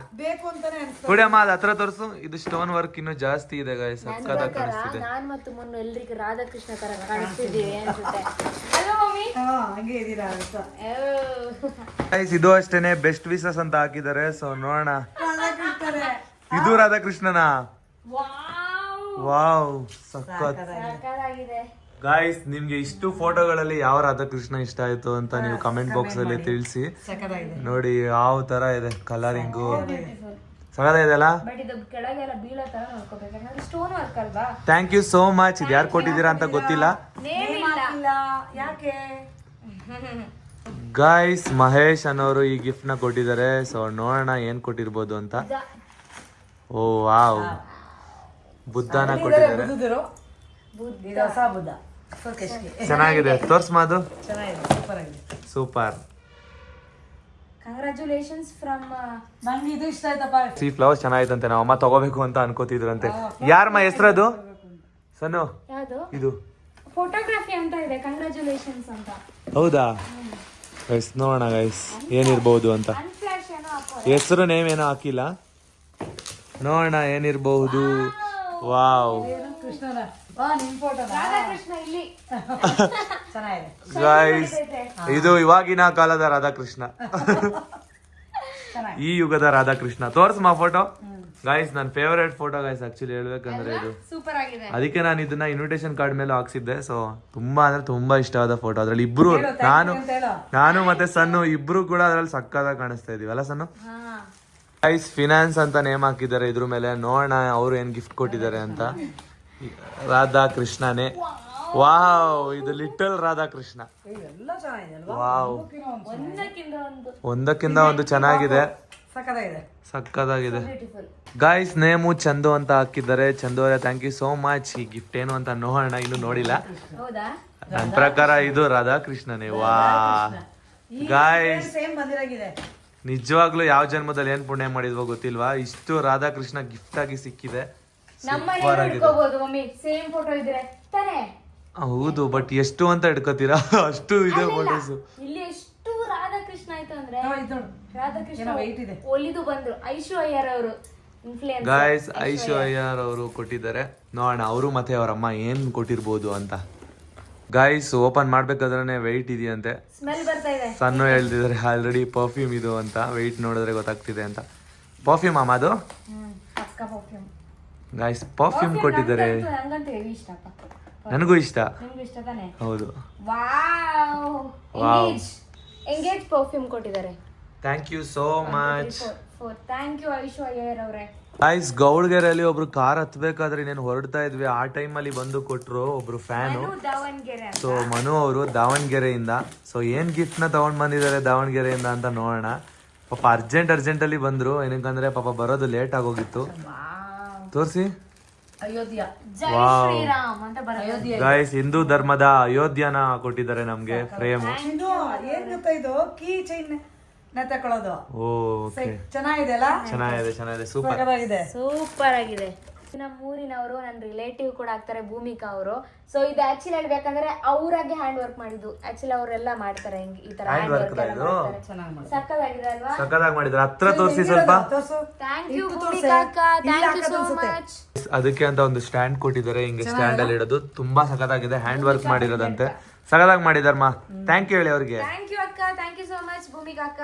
ಕುಡಿಯಮ್ಮ, ಅದ್ ಹತ್ರ ತೋರ್ಸು. ಇದು ಸ್ಟೋನ್ ವರ್ಕ್ ಇನ್ನು ಜಾಸ್ತಿ ಇದೆ ಗಾಯ್ಸ್, ಸಖತ್ತಾಗಿ ಕಾಣಿಸ್ತಿದೆ. ನಾನ್ ಮತ್ತು ಮುನ್ನು ಎಲ್ರಿಗೂ ರಾಧಾಕೃಷ್ಣ ತರ ಕಾಣಿಸ್ತಿದೀವಿ ಅನ್ಸುತ್ತೆ ಅಲ್ವಾ ಮಮ್ಮಿ? ಹಂಗೆ ಇದೀರಾ ಅಂತ. ಗೈಸ್, ಇದು ಅಷ್ಟೇನೆ ಬೆಸ್ಟ್ ವಿಶಸ್ ಅಂತ ಹಾಕಿದ್ದಾರೆ. ಸೊ ನೋಡೋಣ. ಇದು ರಾಧಾಕೃಷ್ಣನಾ? ವಾವ್, ಸಖತ್ತಾಗಿದೆ. ಗಾಯ್ಸ್, ನಿಮ್ಗೆ ಇಷ್ಟು ಫೋಟೋಗಳಲ್ಲಿ ಯಾವ ರಾಧಾಕೃಷ್ಣ ಇಷ್ಟ ಆಯ್ತು ಅಂತ ನೀವು ಕಮೆಂಟ್ ಬಾಕ್ಸ್ ಅಲ್ಲಿ ತಿಳಿಸಿ. ನೋಡಿ ಯಾವ ತರ ಇದೆ ಕಲರಿಂಗು, ಸಖತ್ತಾಗಿದೆ ಅಲ್ಲ? ಬಟ್ ಇದು ಕೆಳಗೆಲ್ಲ ಬೀಳೋ ತರ ನೋಡ್ಕೋಬೇಕು, ಯಾಕಂದ್ರೆ ಸ್ಟೋನ್ ವರ್ಕ್ ಅಲ್ವಾ. Thank you so much. ಇದು ಯಾರು ಕೊಟ್ಟಿದ್ದೀರಾ ಅಂತ ಗೊತ್ತಿಲ್ಲ. ಯಾಕೆ ಗಾಯ್ಸ್, ಮಹೇಶ್ ಅನ್ನೋರು ಈ ಗಿಫ್ಟ್ ನ ಕೊಟ್ಟಿದ್ದಾರೆ. ಸೊ ನೋಡೋಣ ಏನ್ ಕೊಟ್ಟಿರ್ಬೋದು ಅಂತ. ಓ ವಾವ್, ಬುದ್ಧನ ಕೊಟ್ಟಿದ್ದಾರೆ. ಹೊಸ ಬುದ್ಧ ಚೆನ್ನಾಗಿದೆ. ತೋರ್ಸ್ಮಾ, ಅದು ಸೂಪರ್ ಆಗಿದೆ. ಸೂಪರ್. Congratulations from. ನಂಗೆ ಇದು ಇಷ್ಟ ಆಯ್ತಪ್ಪ. ಸಿ ಫ್ಲವರ್ಸ್ ಚೆನ್ನಾಯ್ತಂತೆ, ನಾವು ಅಮ್ಮ ತಗೋಬೇಕು ಅಂತ ಅನ್ಕೋತಿದ್ರಂತೆ. ಯಾರಮ್ಮ ಹೆಸರದು? ಸನ್ನು, ಯಾವುದು ಇದು ಫೋಟೋಗ್ರಫಿ ಅಂತ ಇದೆ. ಕಂಗ್ರಾಚುಲೇಷನ್ಸ್ ಅಂತ. ಹೌದಾ? ಗೈಸ್ ನೋಡೋಣ ಗೈಸ್ ಏನಿರ್ಬಹುದು ಅಂತ. ಅನ್ಫ್ಲಾಶ್ ಏನೋ ಹಾಕೋ. ಹೆಸರು ನೇಮ್ ಏನೋ ಹಾಕಿಲ್ಲ. ನೋಡೋಣ ಏನಿರ್ಬಹುದು. ವಾವ್ ಕೃಷ್ಣನ ನಿಮ್ ಫೋಟೋ ರಾಧಾಕೃಷ್ಣ ಇಲ್ಲಿ ಚೆನ್ನಾಗಿದೆ ಗೈಸ್. ಇದು ಇವಾಗಿನ ಕಾಲದ ರಾಧಾಕೃಷ್ಣ, ಈ ಯುಗದ ರಾಧಾಕೃಷ್ಣ. ತೋರ್ಸಮ್ಮ ಫೋಟೋ. ಗೈಸ್, ನನ್ನ ಫೇವರೇಟ್ ಫೋಟೋ ಗೈಸ್. ಆಕ್ಚುಲಿ ಹೇಳ್ಬೇಕಂದ್ರೆ ಇದು ಸೂಪರ್ ಆಗಿದೆ. ಅದಕ್ಕೆ ನಾನು ಇದನ್ನ ಇನ್ವಿಟೇಷನ್ ಕಾರ್ಡ್ ಮೇಲೆ ಹಾಕ್ಸಿದ್ದೆ. ಸೊ ತುಂಬಾ ಅಂದ್ರೆ ತುಂಬಾ ಇಷ್ಟವಾದ ಫೋಟೋ. ಅದ್ರಲ್ಲಿ ಇಬ್ರು, ನಾನು ಮತ್ತೆ ಸನ್ನು ಇಬ್ರು ಕೂಡ ಅದ್ರಲ್ಲಿ ಸಕ್ಕತ್ತಾಗಿ ಕಾಣಿಸ್ತಾ ಇದೀವಿ ಅಲ್ಲ ಸನ್ನು? ಗೈಸ್, ಫಿನಾನ್ಸ್ ಅಂತ ನೇಮ್ ಹಾಕಿದ್ದಾರೆ ಇದ್ರ ಮೇಲೆ. ನೋಡೋಣ ಅವ್ರು ಏನ್ ಗಿಫ್ಟ್ ಕೊಟ್ಟಿದ್ದಾರೆ ಅಂತ. ರಾಧಾಕೃಷ್ಣನೇ. ವಾವ್, ಇದು ಲಿಟಲ್ ರಾಧಾಕೃಷ್ಣ. ವಾವ್, ಒಂದಕ್ಕಿಂತ ಒಂದು ಚೆನ್ನಾಗಿದೆ. ಸಕ್ಕದಾಗಿದೆ. ಸಕ್ಕದಾಗಿದೆ. ಬ್ಯೂಟಿಫುಲ್. ಗಾಯ್ಸ್ ನೇಮು ಚಂದು ಅಂತ ಹಾಕಿದ್ದಾರೆ. ಚಂದು ಅವರೇ ಥ್ಯಾಂಕ್ ಯು ಸೋ ಮಚ್. ಈ ಗಿಫ್ಟ್ ಏನು ಅಂತ ನೋಡೋಣ, ಇನ್ನು ನೋಡಿಲ್ಲ. ಹೌದಾ? ನನ್ನ ಪ್ರಕಾರ ಇದು ರಾಧಾಕೃಷ್ಣನೇ. ವಾ ಗಾಯ್ಸ್, ಸೇಮ್ ಬಂದಿರಾಗಿದೆ. ನಿಜವಾಗ್ಲೂ ಯಾವ ಜನ್ಮದಲ್ಲಿ ಏನ್ ಪುಣ್ಯ ಮಾಡಿದ್ವೋ ಗೊತ್ತಿಲ್ವಾ, ಇಷ್ಟು ರಾಧಾಕೃಷ್ಣ ಗಿಫ್ಟ್ ಆಗಿ ಸಿಕ್ಕಿದೆ. ನಮ್ಮನೆ ಇಟ್ಕೋಬಹುದು ಮಮ್ಮಿ, ಸೇಮ್ ಫೋಟೋ ಇದ್ರೆ ತಾನೇ. ಹೌದು, ಬಟ್ ಎಷ್ಟು ಅಂತ ಇಟ್ಕೋತೀರಾ? ಅಷ್ಟು ಇದೆ ಫೋಟೋಸ್. ಇಲ್ಲಿ ಎಷ್ಟು ರಾಧಾಕೃಷ್ಣ ಆಯ್ತು ಅಂದ್ರೆ ಇದು ನೋಡು. ರಾಧಾಕೃಷ್ಣ ಏನೋ weight ಇದೆ. ಒಲಿದು ಬಂದ್ರು. ಐಶು ಅಯ್ಯರ್ ಅವರು ಇನ್ಫ್ಲುಯೆನ್ಸ್. ಗಾಯ್ಸ್ ಐಶು ಅಯ್ಯರ್ ಅವರು ಕೊಟ್ಟಿದ್ದಾರೆ. ನೋಡೋಣ ಅವರು ಮತ್ತೆ ಅವ್ರ ಅಮ್ಮ ಏನ್ ಕೊಟ್ಟಿರ್ಬೋದು ಅಂತ. ಗಾಯ್ಸ್ ಓಪನ್ ಮಾಡ್ಬೇಕಾದ್ರೆ ವೆಯ್ಟ್ ಇದೆಯಂತೆ. ಸ್ಮೆಲ್ ಬರ್ತಾ ಇದೆ. ಸಣ್ಣ ಹೇಳ್ತಿದ್ದಾರೆ ಆಲ್ರೆಡಿ ಪರ್ಫ್ಯೂಮ್ ಇದು ಅಂತ. ವೆಯ್ಟ್ ನೋಡಿದ್ರೆ ಗೊತ್ತಾಗ್ತಿದೆ ಅಂತ. ಪರ್ಫ್ಯೂಮ್ ಅಮ್ಮ ಅದು. ಪಕ್ಕ ಪರ್ಫ್ಯೂಮ್. ಗಾಯ್ಸ್ ಪರ್ಫ್ಯೂಮ್ ಕೊಟ್ಟಿದ್ದಾರೆ. ನಂಗಂತೂ ಹೆವಿ ಇಷ್ಟಪ್ಪ. ನನಗೂ ಇಷ್ಟ. ನಿಮ್ಗೂ ಇಷ್ಟ ತಾನೆ? ಹೌದು. ವಾವ್. ಎಂಗೇಜ್ ಪರ್ಫ್ಯೂಮ್ ಕೊಟ್ಟಿದ್ದಾರೆ. Thank you so much. Thank you Aishu Iyer ಅವರೇ. ಗಾಯ್ಸ್ ಗೌಡ್ಗೆರೆಯಲ್ಲಿ ಒಬ್ರು ಕಾರ್ ಹತ್ಬೇಕಾದ್ರೆ ಇನ್ನೇನು ಹೊರಡ್ತಾ ಇದ್ವಿ, ಆ ಟೈಮಲ್ಲಿ ಬಂದು ಕೊಟ್ರು ಒಬ್ರು ಫ್ಯಾನು. ದಾವಣಗೆರೆ. ಸೊ ಮನು ಅವರು ದಾವಣಗೆರೆಯಿಂದ. ಸೊ ಏನ್ ಗಿಫ್ಟ್ ನ ತಗೊಂಡ್ ಬಂದಿದ್ದಾರೆ ದಾವಣಗೆರೆಯಿಂದ ಅಂತ ನೋಡೋಣ. ಪಾಪ ಅರ್ಜೆಂಟಲ್ಲಿ ಬಂದ್ರು, ಏನಕ್ಕಂದ್ರೆ ಪಾಪ ಬರೋದು ಲೇಟ್ ಆಗೋಗಿತ್ತು. ತೋರಿಸಿ. ಅಯೋಧ್ಯ. ಜೈ ಶ್ರೀರಾಮ್ ಅಂತ ಬರೋದು. ಗಾಯ್ಸ್ ಹಿಂದೂ ಧರ್ಮದ ಅಯೋಧ್ಯನ ಕೊಟ್ಟಿದ್ದಾರೆ ನಮ್ಗೆ ಫ್ರೇಮ್. ಇದು ಏನ್ ಗೊತ್ತಾ, ಇದು ಕೀ ಚೈನ್ ನ ತಕೊಳ್ಳೋದು. ಓಕೆ, ಚೆನ್ನಾಗಿದೆ ಅಲ್ಲ? ಚೆನ್ನಾಗಿದೆ ಸೂಪರ್. ಸಕ್ಕದಾಗಿದೆ. ಸೂಪರ್ ಆಗಿದೆ. ನಮ್ಮ ಊರಿನವರು ನನ್ನ ರಿಲೇಟಿವ್ ಕೂಡ ಆಗ್ತಾರೆ, ಭೂಮಿಕಾ ಅವರು. ಸೊ ಇದು ಆಕ್ಚುಲಿ ಹೇಳ್ಬೇಕಂದ್ರೆ ಅವ್ರಾಗೆ ಹ್ಯಾಂಡ್ ವರ್ಕ್ ಮಾಡಿದ್ದು. ಆಕ್ಚುಲಿ ಅವರೆಲ್ಲ ಮಾಡ್ತಾರೆ ಈ ತರ ಹ್ಯಾಂಡ್ ವರ್ಕ್ ಎಲ್ಲ ಮಾಡ್ತಾರೆ. ಸಕ್ಕದಾಗಿದೆ ಅಲ್ವಾ? ಸಕ್ಕದಾಗಿ ಮಾಡಿದ್ದಾರೆ. ಹತ್ರ ತೋರಿಸಿ ಸ್ವಲ್ಪ. ಥ್ಯಾಂಕ್ ಯು ಭೂಮಿಕಾ ಅಕ್ಕ, ಥ್ಯಾಂಕ್ ಯು ಸೋ ಮಚ್. ಅದಕ್ಕೆ ಅಂತ ಒಂದು ಸ್ಟ್ಯಾಂಡ್ ಕೊಟ್ಟಿದ್ದಾರೆ, ಹಿಂಗೆ ಸ್ಟ್ಯಾಂಡ್ ಅಲ್ಲಿ ಇಡೋದು. ತುಂಬಾ ಸಕ್ಕದಾಗಿದೆ, ಹ್ಯಾಂಡ್ ವರ್ಕ್ ಮಾಡಿರೋದಂತೆ. ಸಕ್ಕದಾಗಿ ಮಾಡಿದಾರಮ್ಮ. ಥ್ಯಾಂಕ್ ಯು ಹೇಳಿ ಅವ್ರಿಗೆ. ಥ್ಯಾಂಕ್ ಯು ಅಕ್ಕ, thank you so much Bhoomika ಅಕ್ಕ.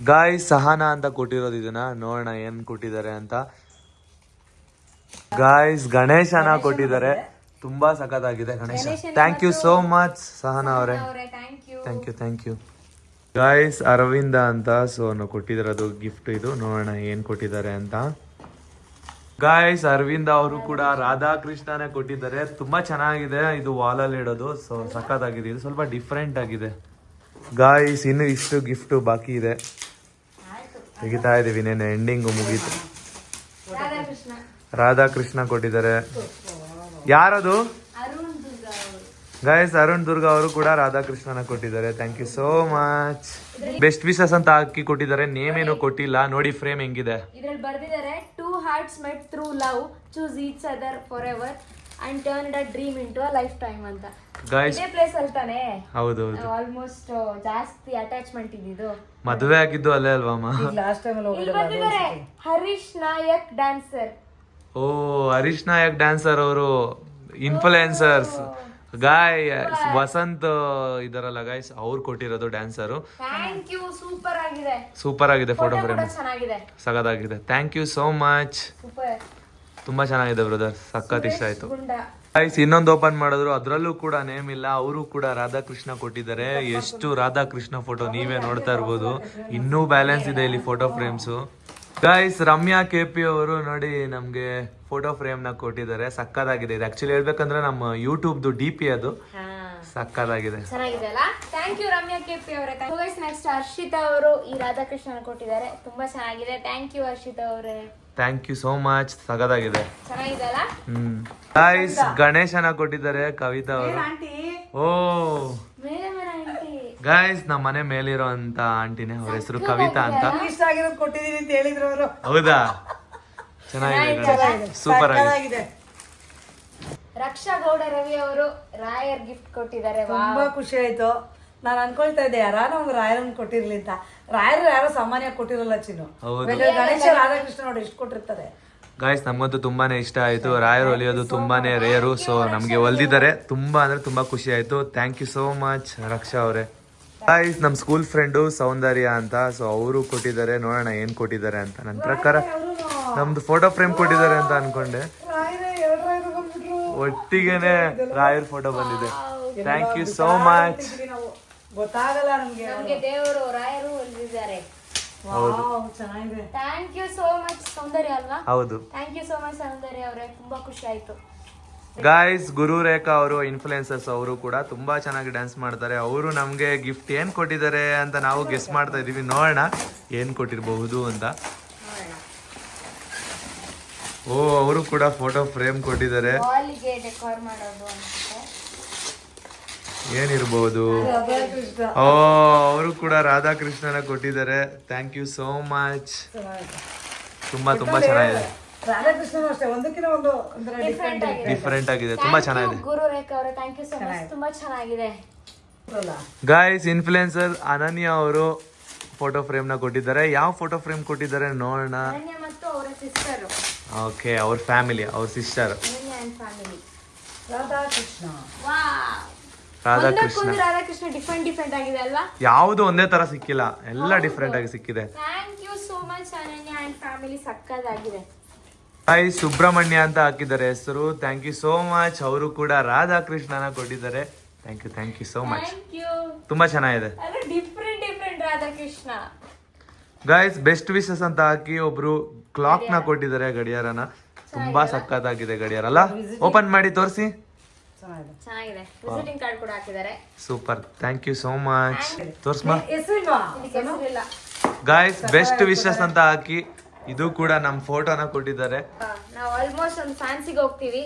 ಗಾಯ್ಸ್ ಸಹನಾ ಅಂತ ಕೊಟ್ಟಿರೋದು ಇದನ್ನ. ನೋಡೋಣ ಏನ್ ಕೊಟ್ಟಿದ್ದಾರೆ ಅಂತ. ಗಾಯ್ಸ್ ಗಣೇಶನ ಕೊಟ್ಟಿದ್ದಾರೆ. ತುಂಬಾ ಸಖತ್ತಾಗಿದೆ Ganesha. Thank you so much Sahana ಅವರೇ. Thank you. ಗಾಯ್ಸ್ ಅರವಿಂದ ಅಂತ. ಸೊ ನಾವು ಕೊಟ್ಟಿರೋದು ಗಿಫ್ಟ್ ಇದು. ನೋಡೋಣ ಏನ್ ಕೊಟ್ಟಿದ್ದಾರೆ ಅಂತ. ಗಾಯ್ಸ್ ಅರವಿಂದ ಅವರು ಕೂಡ ರಾಧಾಕೃಷ್ಣನೇ ಕೊಟ್ಟಿದ್ದಾರೆ. ತುಂಬಾ ಚೆನ್ನಾಗಿದೆ ಇದು, ವಾಲಲ್ಲಿ ಇಡೋದು. ಸೊ ಸಖತ್ತಾಗಿದೆ ಇದು, ಸ್ವಲ್ಪ ಡಿಫ್ರೆಂಟ್ ಆಗಿದೆ. ಗಾಯ್ಸ್ ಇನ್ನು ಇಷ್ಟು ಗಿಫ್ಟ್ ಬಾಕಿ ಇದೆ, ತೆಗಿತಾ ಇದೀವಿ. ನೇನೆ ಎಂಡಿಂಗು ಮುಗೀತು. ರಾಧಾಕೃಷ್ಣ ಕೊಟ್ಟಿದ್ದಾರೆ. ಯಾರದು? ಗಾಯ್ಸ್ ಅರುಣ್ ದುರ್ಗಾ ಅವರು ಕೂಡ ರಾಧಾಕೃಷ್ಣನ ಕೊಟ್ಟಿದ್ದಾರೆ. Thank you so much. Best wishes ಅಂತ ಹಾಕಿ ಕೊಟ್ಟಿದ್ದಾರೆ. ನೇಮ್ ಏನೋ ಕೊಟ್ಟಿಲ್ಲ. ನೋಡಿ ಫ್ರೇಮ್ ಹೆಂಗಿದೆ. ಇದ್ರಲ್ಲಿ ಬರ್ದಿದ್ದಾರೆ, two hearts met through love, choose each other forever and turn a dream into a lifetime ಅಂತ. ಗಾಯ್ಸ್ ಇದೇ ಪ್ಲೇಸ್ ಅಲ್ತಾನೆ? ಹೌದು. ಆಲ್ಮೋಸ್ಟ್ ಜಾಸ್ತಿ ಅಟ್ಯಾಚ್ಮೆಂಟ್ ಇದಿದು. ಮದುವೆ ಆಗಿದ್ದು ಅಲ್ಲೇ ಅಲ್ವಮ್ಮ? ಲಾಸ್ಟ್ ಟೈಮ್ ಇಲ್ಲಿ ಬರ್ದಿದ್ದಾರೆ, ಹರೀಶ್ ನಾಯಕ್ ಡ್ಯಾನ್ಸರ್. ಓ ಹರೀಶ್ ನಾಯಕ್ ಡ್ಯಾನ್ಸರ್ ಅವರು ಇನ್ಫ್ಲುಯೆನ್ಸರ್ಸ್. ಗಾಯ್ ವಸಂತ್ ಇದರಲ್ಲ ಗಾಯ್ಸ್, ಅವ್ರು ಕೊಟ್ಟಿರೋದು ಡ್ಯಾನ್ಸರು. Thank you. ಸೂಪರ್ ಆಗಿದೆ. ಸೂಪರ್ ಆಗಿದೆ ಫೋಟೋ ಫ್ರೇಮ್. ಚೆನ್ನಾಗಿದೆ, ಸಗದಾಗಿದೆ. Thank you so much. Super, ತುಂಬಾ ಚೆನ್ನಾಗಿದೆ ಬ್ರದರ್. ಸಖತ್ ಇಷ್ಟ ಆಯ್ತು. ಗುಂಡ. ಗೈಸ್ ಇನ್ನೊಂದು ಓಪನ್ ಮಾಡಿದ್ರು, ಅದ್ರಲ್ಲೂ ಕೂಡ ನೇಮ್ ಇಲ್ಲ. ಅವರು ಕೂಡ ರಾಧಾಕೃಷ್ಣ ಕೊಟ್ಟಿದ್ದಾರೆ. ಎಷ್ಟು ರಾಧಾಕೃಷ್ಣ ಫೋಟೋ ನೀವೇ ನೋಡ್ತಾ ಇರ್ಬೋದು. ಇನ್ನೂ ಬ್ಯಾಲೆನ್ಸ್ ಇದೆ ಇಲ್ಲಿ photo frames. Guys Ramya KP ಅವರು ನೋಡಿ ನಮ್ಗೆ ಫೋಟೋ ಫ್ರೇಮ್ ನ ಕೊಟ್ಟಿದ್ದಾರೆ. ಸಕ್ಕದಾಗಿದೆ ಇದು. ಆಕ್ಚುಲಿ ಹೇಳ್ಬೇಕಂದ್ರೆ ನಮ್ಮ ಯೂಟ್ಯೂಬ್ದು DP ಅದು. ಸಕ್ಕದಾಗಿದೆ, ಚೆನ್ನಾಗಿದೆ ಅಲ್ಲ? ಥ್ಯಾಂಕ್ ಯು ರಮ್ಯಾ ಕೆಪಿ ಅವರೇ. ನೆಕ್ಸ್ಟ್ ಹರ್ಷಿತಾ ಅವರು ಈ ರಾಧಾಕೃಷ್ಣನ ಕೊಟ್ಟಿದ್ದಾರೆ. ತುಂಬಾ ಚೆನ್ನಾಗಿದೆ. ಥ್ಯಾಂಕ್ ಯು ಹರ್ಷಿತಾ ಅವರೇ. Thank you so much. ಸಗದಾಗಿದೆ. ಚೆನ್ನಾಗಿದೆ ಅಲ್ಲ? ಗೈಸ್ ಗಣೇಶನ ಕೊಟ್ಟಿದ್ದಾರೆ ಕವಿತಾ ಅವರು. ಓ ಮೇಲೆ ಮೇಲೆ ಆಂಟಿ. ಗೈಸ್ ನಮ್ಮ ಮನೆ ಮೇಲಿರೋ ಅಂತ ಆಂಟಿನೇ, ಅವ್ರ ಹೆಸರು ಕವಿತಾ ಅಂತ. ಇಷ್ಟ ಆಗಿರೋದು ಕೊಟ್ಟಿದೀನಿ ಅಂತ ಹೇಳಿದ್ರು ಅವರು. ಹೌದಾ? ಚೆನ್ನಾಗಿದೆ, ಸೂಪರ್ ಆಗಿದೆ. ರಕ್ಷಾ ಗೌಡ ರವಿ ಅವರು ರಾಯರ್ ಗಿಫ್ಟ್ ಕೊಟ್ಟಿದ್ದಾರೆ. ತುಂಬಾ ಖುಷಿ ಆಯ್ತು. ನಾನು ಅನ್ಕೊಳ್ತಾ ಇದ್ದೆ ಯಾರು ಒಂದು ರಾಯರನ್ ಕೊಟ್ಟಿರ್ಲಿ ಅಂತ. ರಾಯರು ಯಾರೋ ಸಾಮಾನ್ಯ ಕೊಟ್ಟಿರಲ್ಲ ಚಿನ್ನು. ಗಣೇಶ ರಾಧಾಕೃಷ್ಣ ನೋಡಿ ಎಷ್ಟು ಕೊಟ್ಟಿರ್ತಾರೆ. ಗಾಯ್ಸ್ ನಮ್ಗಂತೂ ತುಂಬಾನೇ ಇಷ್ಟ ಆಯ್ತು. ರಾಯರ್ ಹೊಲಿಯೋದು ತುಂಬಾನೇ ರೇರು. ಸೊ ನಮ್ಗೆ ಹೊಲ್ದಿದ್ದಾರೆ. ತುಂಬಾ ಅಂದ್ರೆ ತುಂಬಾ ಖುಷಿ ಆಯ್ತು. ಥ್ಯಾಂಕ್ ಯು ಸೋ ಮಚ್ ರಕ್ಷಾ ಅವರೇ. ಗಾಯ್ಸ್ ನಮ್ ಸ್ಕೂಲ್ ಫ್ರೆಂಡು ಸೌಂದರ್ಯ ಅಂತ. ಸೊ ಅವರು ಕೊಟ್ಟಿದ್ದಾರೆ. ನೋಡೋಣ ಏನ್ ಕೊಟ್ಟಿದ್ದಾರೆ ಅಂತ. ನನ್ನ ಪ್ರಕಾರ ನಮ್ದು ಫೋಟೋ ಫ್ರೇಮ್ ಕೊಟ್ಟಿದ್ದಾರೆ ಅಂತ ಅನ್ಕೊಂಡೆ. ಒಟ್ಟಿಗೆನೆ ರಾಯರ್ ಫೋಟೋ ಬಂದಿದೆ. Thank you so much. ಗೊತ್ತಾಗಲ್ಲ ನಮ್ಗೆ ದೇವರು ರಾಯರು ಹೊಲಿದಿದ್ದಾರೆ. ಚೆನ್ನಾಗಿದೆ. Thank you so much Soundarya ಅಲ್ವಾ? ಹೌದು. Thank you so much Soundarya ಅವರೇ. ತುಂಬಾ ಖುಷಿ ಆಯ್ತು. ಗಾಯ್ಸ್ ಗುರು ರೇಖಾ ಅವರು ಇನ್ಫ್ಲುಯೆನ್ಸರ್ಸ್. ಅವರು ಕೂಡ ತುಂಬಾ ಚೆನ್ನಾಗಿ ಡ್ಯಾನ್ಸ್ ಮಾಡ್ತಾರೆ. ಅವರು ನಮ್ಗೆ ಗಿಫ್ಟ್ ಏನ್ ಕೊಟ್ಟಿದ್ದಾರೆ ಅಂತ ನಾವು ಗೆಸ್ ಮಾಡ್ತಾ ಇದೀವಿ. ನೋಡೋಣ. ಏನು ಕೊಟ್ಟಿರಬಹುದು ಅಂತ. ಓ ಅವರು ಕೂಡ ಫೋಟೋ ಫ್ರೇಮ್ ಕೊಟ್ಟಿದ್ದಾರೆ. ವಾಲಿಗೆ ಡೆಕೋರ್ ಮಾಡೋದು ಅನ್ಸುತ್ತೆ. ಏನಿರ್ಬೋದು? ಓ ಅವರು ಕೂಡ ರಾಧಾಕೃಷ್ಣನ ಕೊಟ್ಟಿದ್ದಾರೆ. Thank you so much. ತುಂಬಾ ಚೆನ್ನಾಗಿದೆ. ರಾಧಾಕೃಷ್ಣ ಅಷ್ಟೇ ಒಂದಕ್ಕಿಂತ ಒಂದು ಡಿಫ್ರೆಂಟ್ ಆಗಿದೆ, ತುಂಬಾ ಚೆನ್ನಾಗಿದೆ. ಗುರು ರೇಖಾ ಅವರೇ ಥ್ಯಾಂಕ್ ಯು ಸೊ ಮಚ್, ತುಂಬಾ ಚೆನ್ನಾಗಿದೆ. ಗಾಯ್ಸ್, ಇನ್ಫ್ಲುಯೆನ್ಸರ್ ಅನನ್ಯ ಅವರು ಫೋಟೋ ಫ್ರೇಮ್ ನ ಕೊಟ್ಟಿದ್ದಾರೆ. ಯಾವ ಫೋಟೋ ಫ್ರೇಮ್ ಕೊಟ್ಟಿದ್ದಾರೆ ನೋಡೋಣ. ಅನನ್ಯ ಮತ್ತು ಅವರ ಸಿಸ್ಟರ್. ಓಕೆ, ಅವ್ರ ಫ್ಯಾಮಿಲಿ, ಅವ್ರ ಸಿಸ್ಟರ್ ಅನನ್ಯ and family. Radhakrishna. Radhakrishna. Radhakrishna different ಆಗಿದೆ ಅಲ್ವಾ? ಯಾವುದು ಒಂದೇ ತರ ಸಿಕ್ಕಿಲ್ಲ, ಎಲ್ಲ ಡಿಫ್ರೆಂಟ್ ಆಗಿ ಸಿಕ್ಕಿದೆ. Thank you so much Ananya and family, ಸಕ್ಕತ್ತಾಗಿದೆ. ಹಾಯ್ ಸುಬ್ರಹ್ಮಣ್ಯ ಅಂತ ಹಾಕಿದ್ದಾರೆ ಹೆಸರು. Thank you so much. ಅವರು ಕೂಡ ರಾಧಾಕೃಷ್ಣನ ಕೊಟ್ಟಿದ್ದಾರೆ. Thank you so much. Thank you. ತುಂಬಾ ಚೆನ್ನಾಗಿದೆ. ಅಲ್ಲ different Radhakrishna. Guys, best wishes ಅಂತ ಹಾಕಿ ಒಬ್ರು ಕ್ಲಾಕ್ ನ ಕೊಟ್ಟಿದ್ದಾರೆ, ಗಡಿಯಾರನ. ತುಂಬಾ ಸಖತ್ತಾಗಿದೆ ಗಡಿಯಾರ ಅಲ್ಲ? ಓಪನ್ ಮಾಡಿ ತೋರಿಸಿ. ಚೆನ್ನಾಗಿದೆ. ವಿಸಿಟಿಂಗ್ ಕಾರ್ಡ್ ಕೂಡ ಹಾಕಿದ್ದಾರೆ. Super, thank you so much. ತೋರ್ಸ್ಮಾ. ಹೆಸರಿಲ್ವಾ? ಹೆಸರಿಲ್ಲ. ಗಾಯ್ಸ್, ಬೆಸ್ಟ್ ವಿಶಸ್ ಅಂತ ಹಾಕಿ ಇದು ಕೂಡ ನಮ್ಮ ಫೋಟೋನ ಕೊಟ್ಟಿದ್ದಾರೆ. ನಾವು ಆಲ್ಮೋಸ್ಟ್ ಒಂದು ಫ್ಯಾನ್ಸಿಗೆ ಹೋಗ್ತೀವಿ.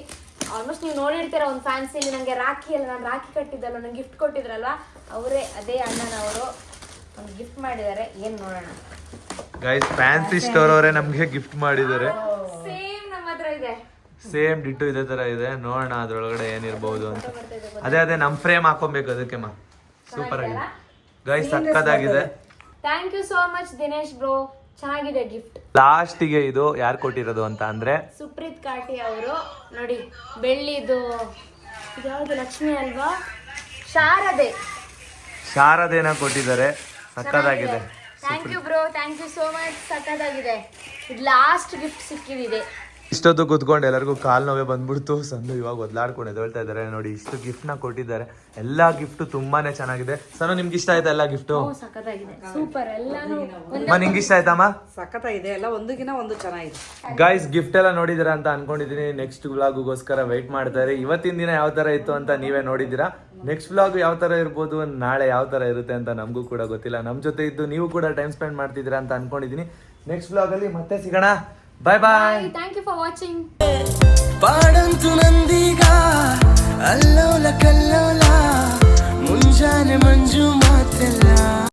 ಆಲ್ಮೋಸ್ಟ್ ನೀವು ನೋಡಿರ್ತೀರ ಒಂದು ಫ್ಯಾನ್ಸಿಲಿ ನನಗೆ ರಾಖಿ ಅಲ್ಲ, ನಾನು ರಾಖಿ ಕಟ್ಟಿದ್ದಲ್ಲ, ನಂಗೆ ಗಿಫ್ಟ್ ಕೊಟ್ಟಿದ್ರಲ್ವಾ, ಅವರೇ ಅದೇ ಅಣ್ಣನವರು ಒಂದು ಗಿಫ್ಟ್ ಮಾಡಿದ್ದಾರೆ. ಏನ್ ನೋಡೋಣ. ಗೈಸ್, ಫ್ಯಾನ್ಸಿ ಸ್ಟೋರ್ ಅವರೇ ನಮ್ಗೆ ಗಿಫ್ಟ್ ಮಾಡಿದ್ದಾರೆ. ಸೇಮ್ ನಮ್ಮ ಹತ್ರ ಇದೆ. ಸೇಮ್ ಡಿಟ್ಟು ಇದೇ ತರ ಇದೆ. ನೋಡೋಣ ಅದ್ರೊಳಗಡೆ ಏನಿರ್ಬಹುದು ಅಂತ. ಅದೇ ನಮ್ ಫ್ರೇಮ್ ಹಾಕೊಬೇಕು ಅದಕ್ಕೆ. ಸೂಪರ್ ಆಗಿದೆ ಗೈಸ್, ಸಕ್ಕತ್ತಾಗಿದೆ. Thank you so much Dinesh bro, ಚೆನ್ನಾಗಿದೆ ಗಿಫ್ಟ್. ಲಾಸ್ಟಿಗೆ ಇದು ಯಾರು ಕೊಟ್ಟಿರೋದು ಅಂತ ಅಂದ್ರೆ ಸುಪ್ರೀತ್ ಕಾಟಿ ಅವರು. ನೋಡಿ, ಬೆಳ್ಳಿದು ಯಾವ್ದು, ಲಕ್ಷ್ಮಿ ಅಲ್ವಾ? ಶಾರದೇನ ಕೊಟ್ಟಿದ್ದಾರೆ. ಸಕ್ಕತ್ತಾಗಿದೆ. Thank you bro, thank you so much, ಸಕ್ಕತ್ತಾಗಿದೆ. ಇದು ಲಾಸ್ಟ್ ಗಿಫ್ಟ್ ಸಿಕ್ಕಿದೆ. ಇಷ್ಟೊತ್ತು ಕೂತ್ಕೊಂಡು ಎಲ್ಲರಿಗೂ ಕಾಲ್ ನೋವೇ ಬಂದ್ಬಿಡ್ತು. ಸಂದು ಇವಾಗ ಒದ್ಲಾಡ್ಕೊಂಡು ಎದ್ದೇಳ್ತಾ ಇದ್ದಾರೆ. ನೋಡಿ, ಇಷ್ಟು ಗಿಫ್ಟ್ ನ ಕೊಟ್ಟಿದ್ದಾರೆ. ಎಲ್ಲಾ ಗಿಫ್ಟ್ ತುಂಬಾನೇ ಚೆನ್ನಾಗಿದೆ. ಸನು, ನಿಮ್ಗೆ ಇಷ್ಟ ಆಯ್ತಾ ಎಲ್ಲ ಗಿಫ್ಟ್? ಸಕ್ಕತ್ತಾಗಿದೆ, ಸೂಪರ್. ಎಲ್ಲಾನು ನಿಂಗೆ ಇಷ್ಟ ಆಯ್ತಮ್ಮ? ಸಖತ್ತಾಗಿದೆ, ಎಲ್ಲ ಒಂದಕ್ಕಿಂತ ಒಂದು ಚೆನ್ನಾಗಿದೆ. ಗೈಸ್, ಗಿಫ್ಟ್ ಎಲ್ಲ ನೋಡಿದಿರಾ ಅಂತ ಅನ್ಕೊಂಡಿದೀನಿ. ನೆಕ್ಸ್ಟ್ ವ್ಲಾಗ್ಗೋಸ್ಕರ ವೆಯ್ಟ್ ಮಾಡ್ತಾ ಇರಿ. ಇವತ್ತಿನ ದಿನ ಯಾವ ತರ ಇತ್ತು ಅಂತ ನೀವೇ ನೋಡಿದ್ದೀರಾ. ನೆಕ್ಸ್ಟ್ ವ್ಲಾಗ್ ಯಾವ ತರ ಇರ್ಬೋದು, ನಾಳೆ ಯಾವ ತರ ಇರುತ್ತೆ ಅಂತ ನಮಗೂ ಕೂಡ ಗೊತ್ತಿಲ್ಲ. ನಮ್ ಜೊತೆ ಇದ್ದು ನೀವು ಕೂಡ ಟೈಮ್ ಸ್ಪೆಂಡ್ ಮಾಡ್ತಿದ್ದೀರಾ ಅಂತ ಅನ್ಕೊಂಡಿದೀನಿ. ನೆಕ್ಸ್ಟ್ ವ್ಲಾಗ್ ಅಲ್ಲಿ ಮತ್ತೆ ಸಿಗೋಣ. Bye bye. Thank you for watching.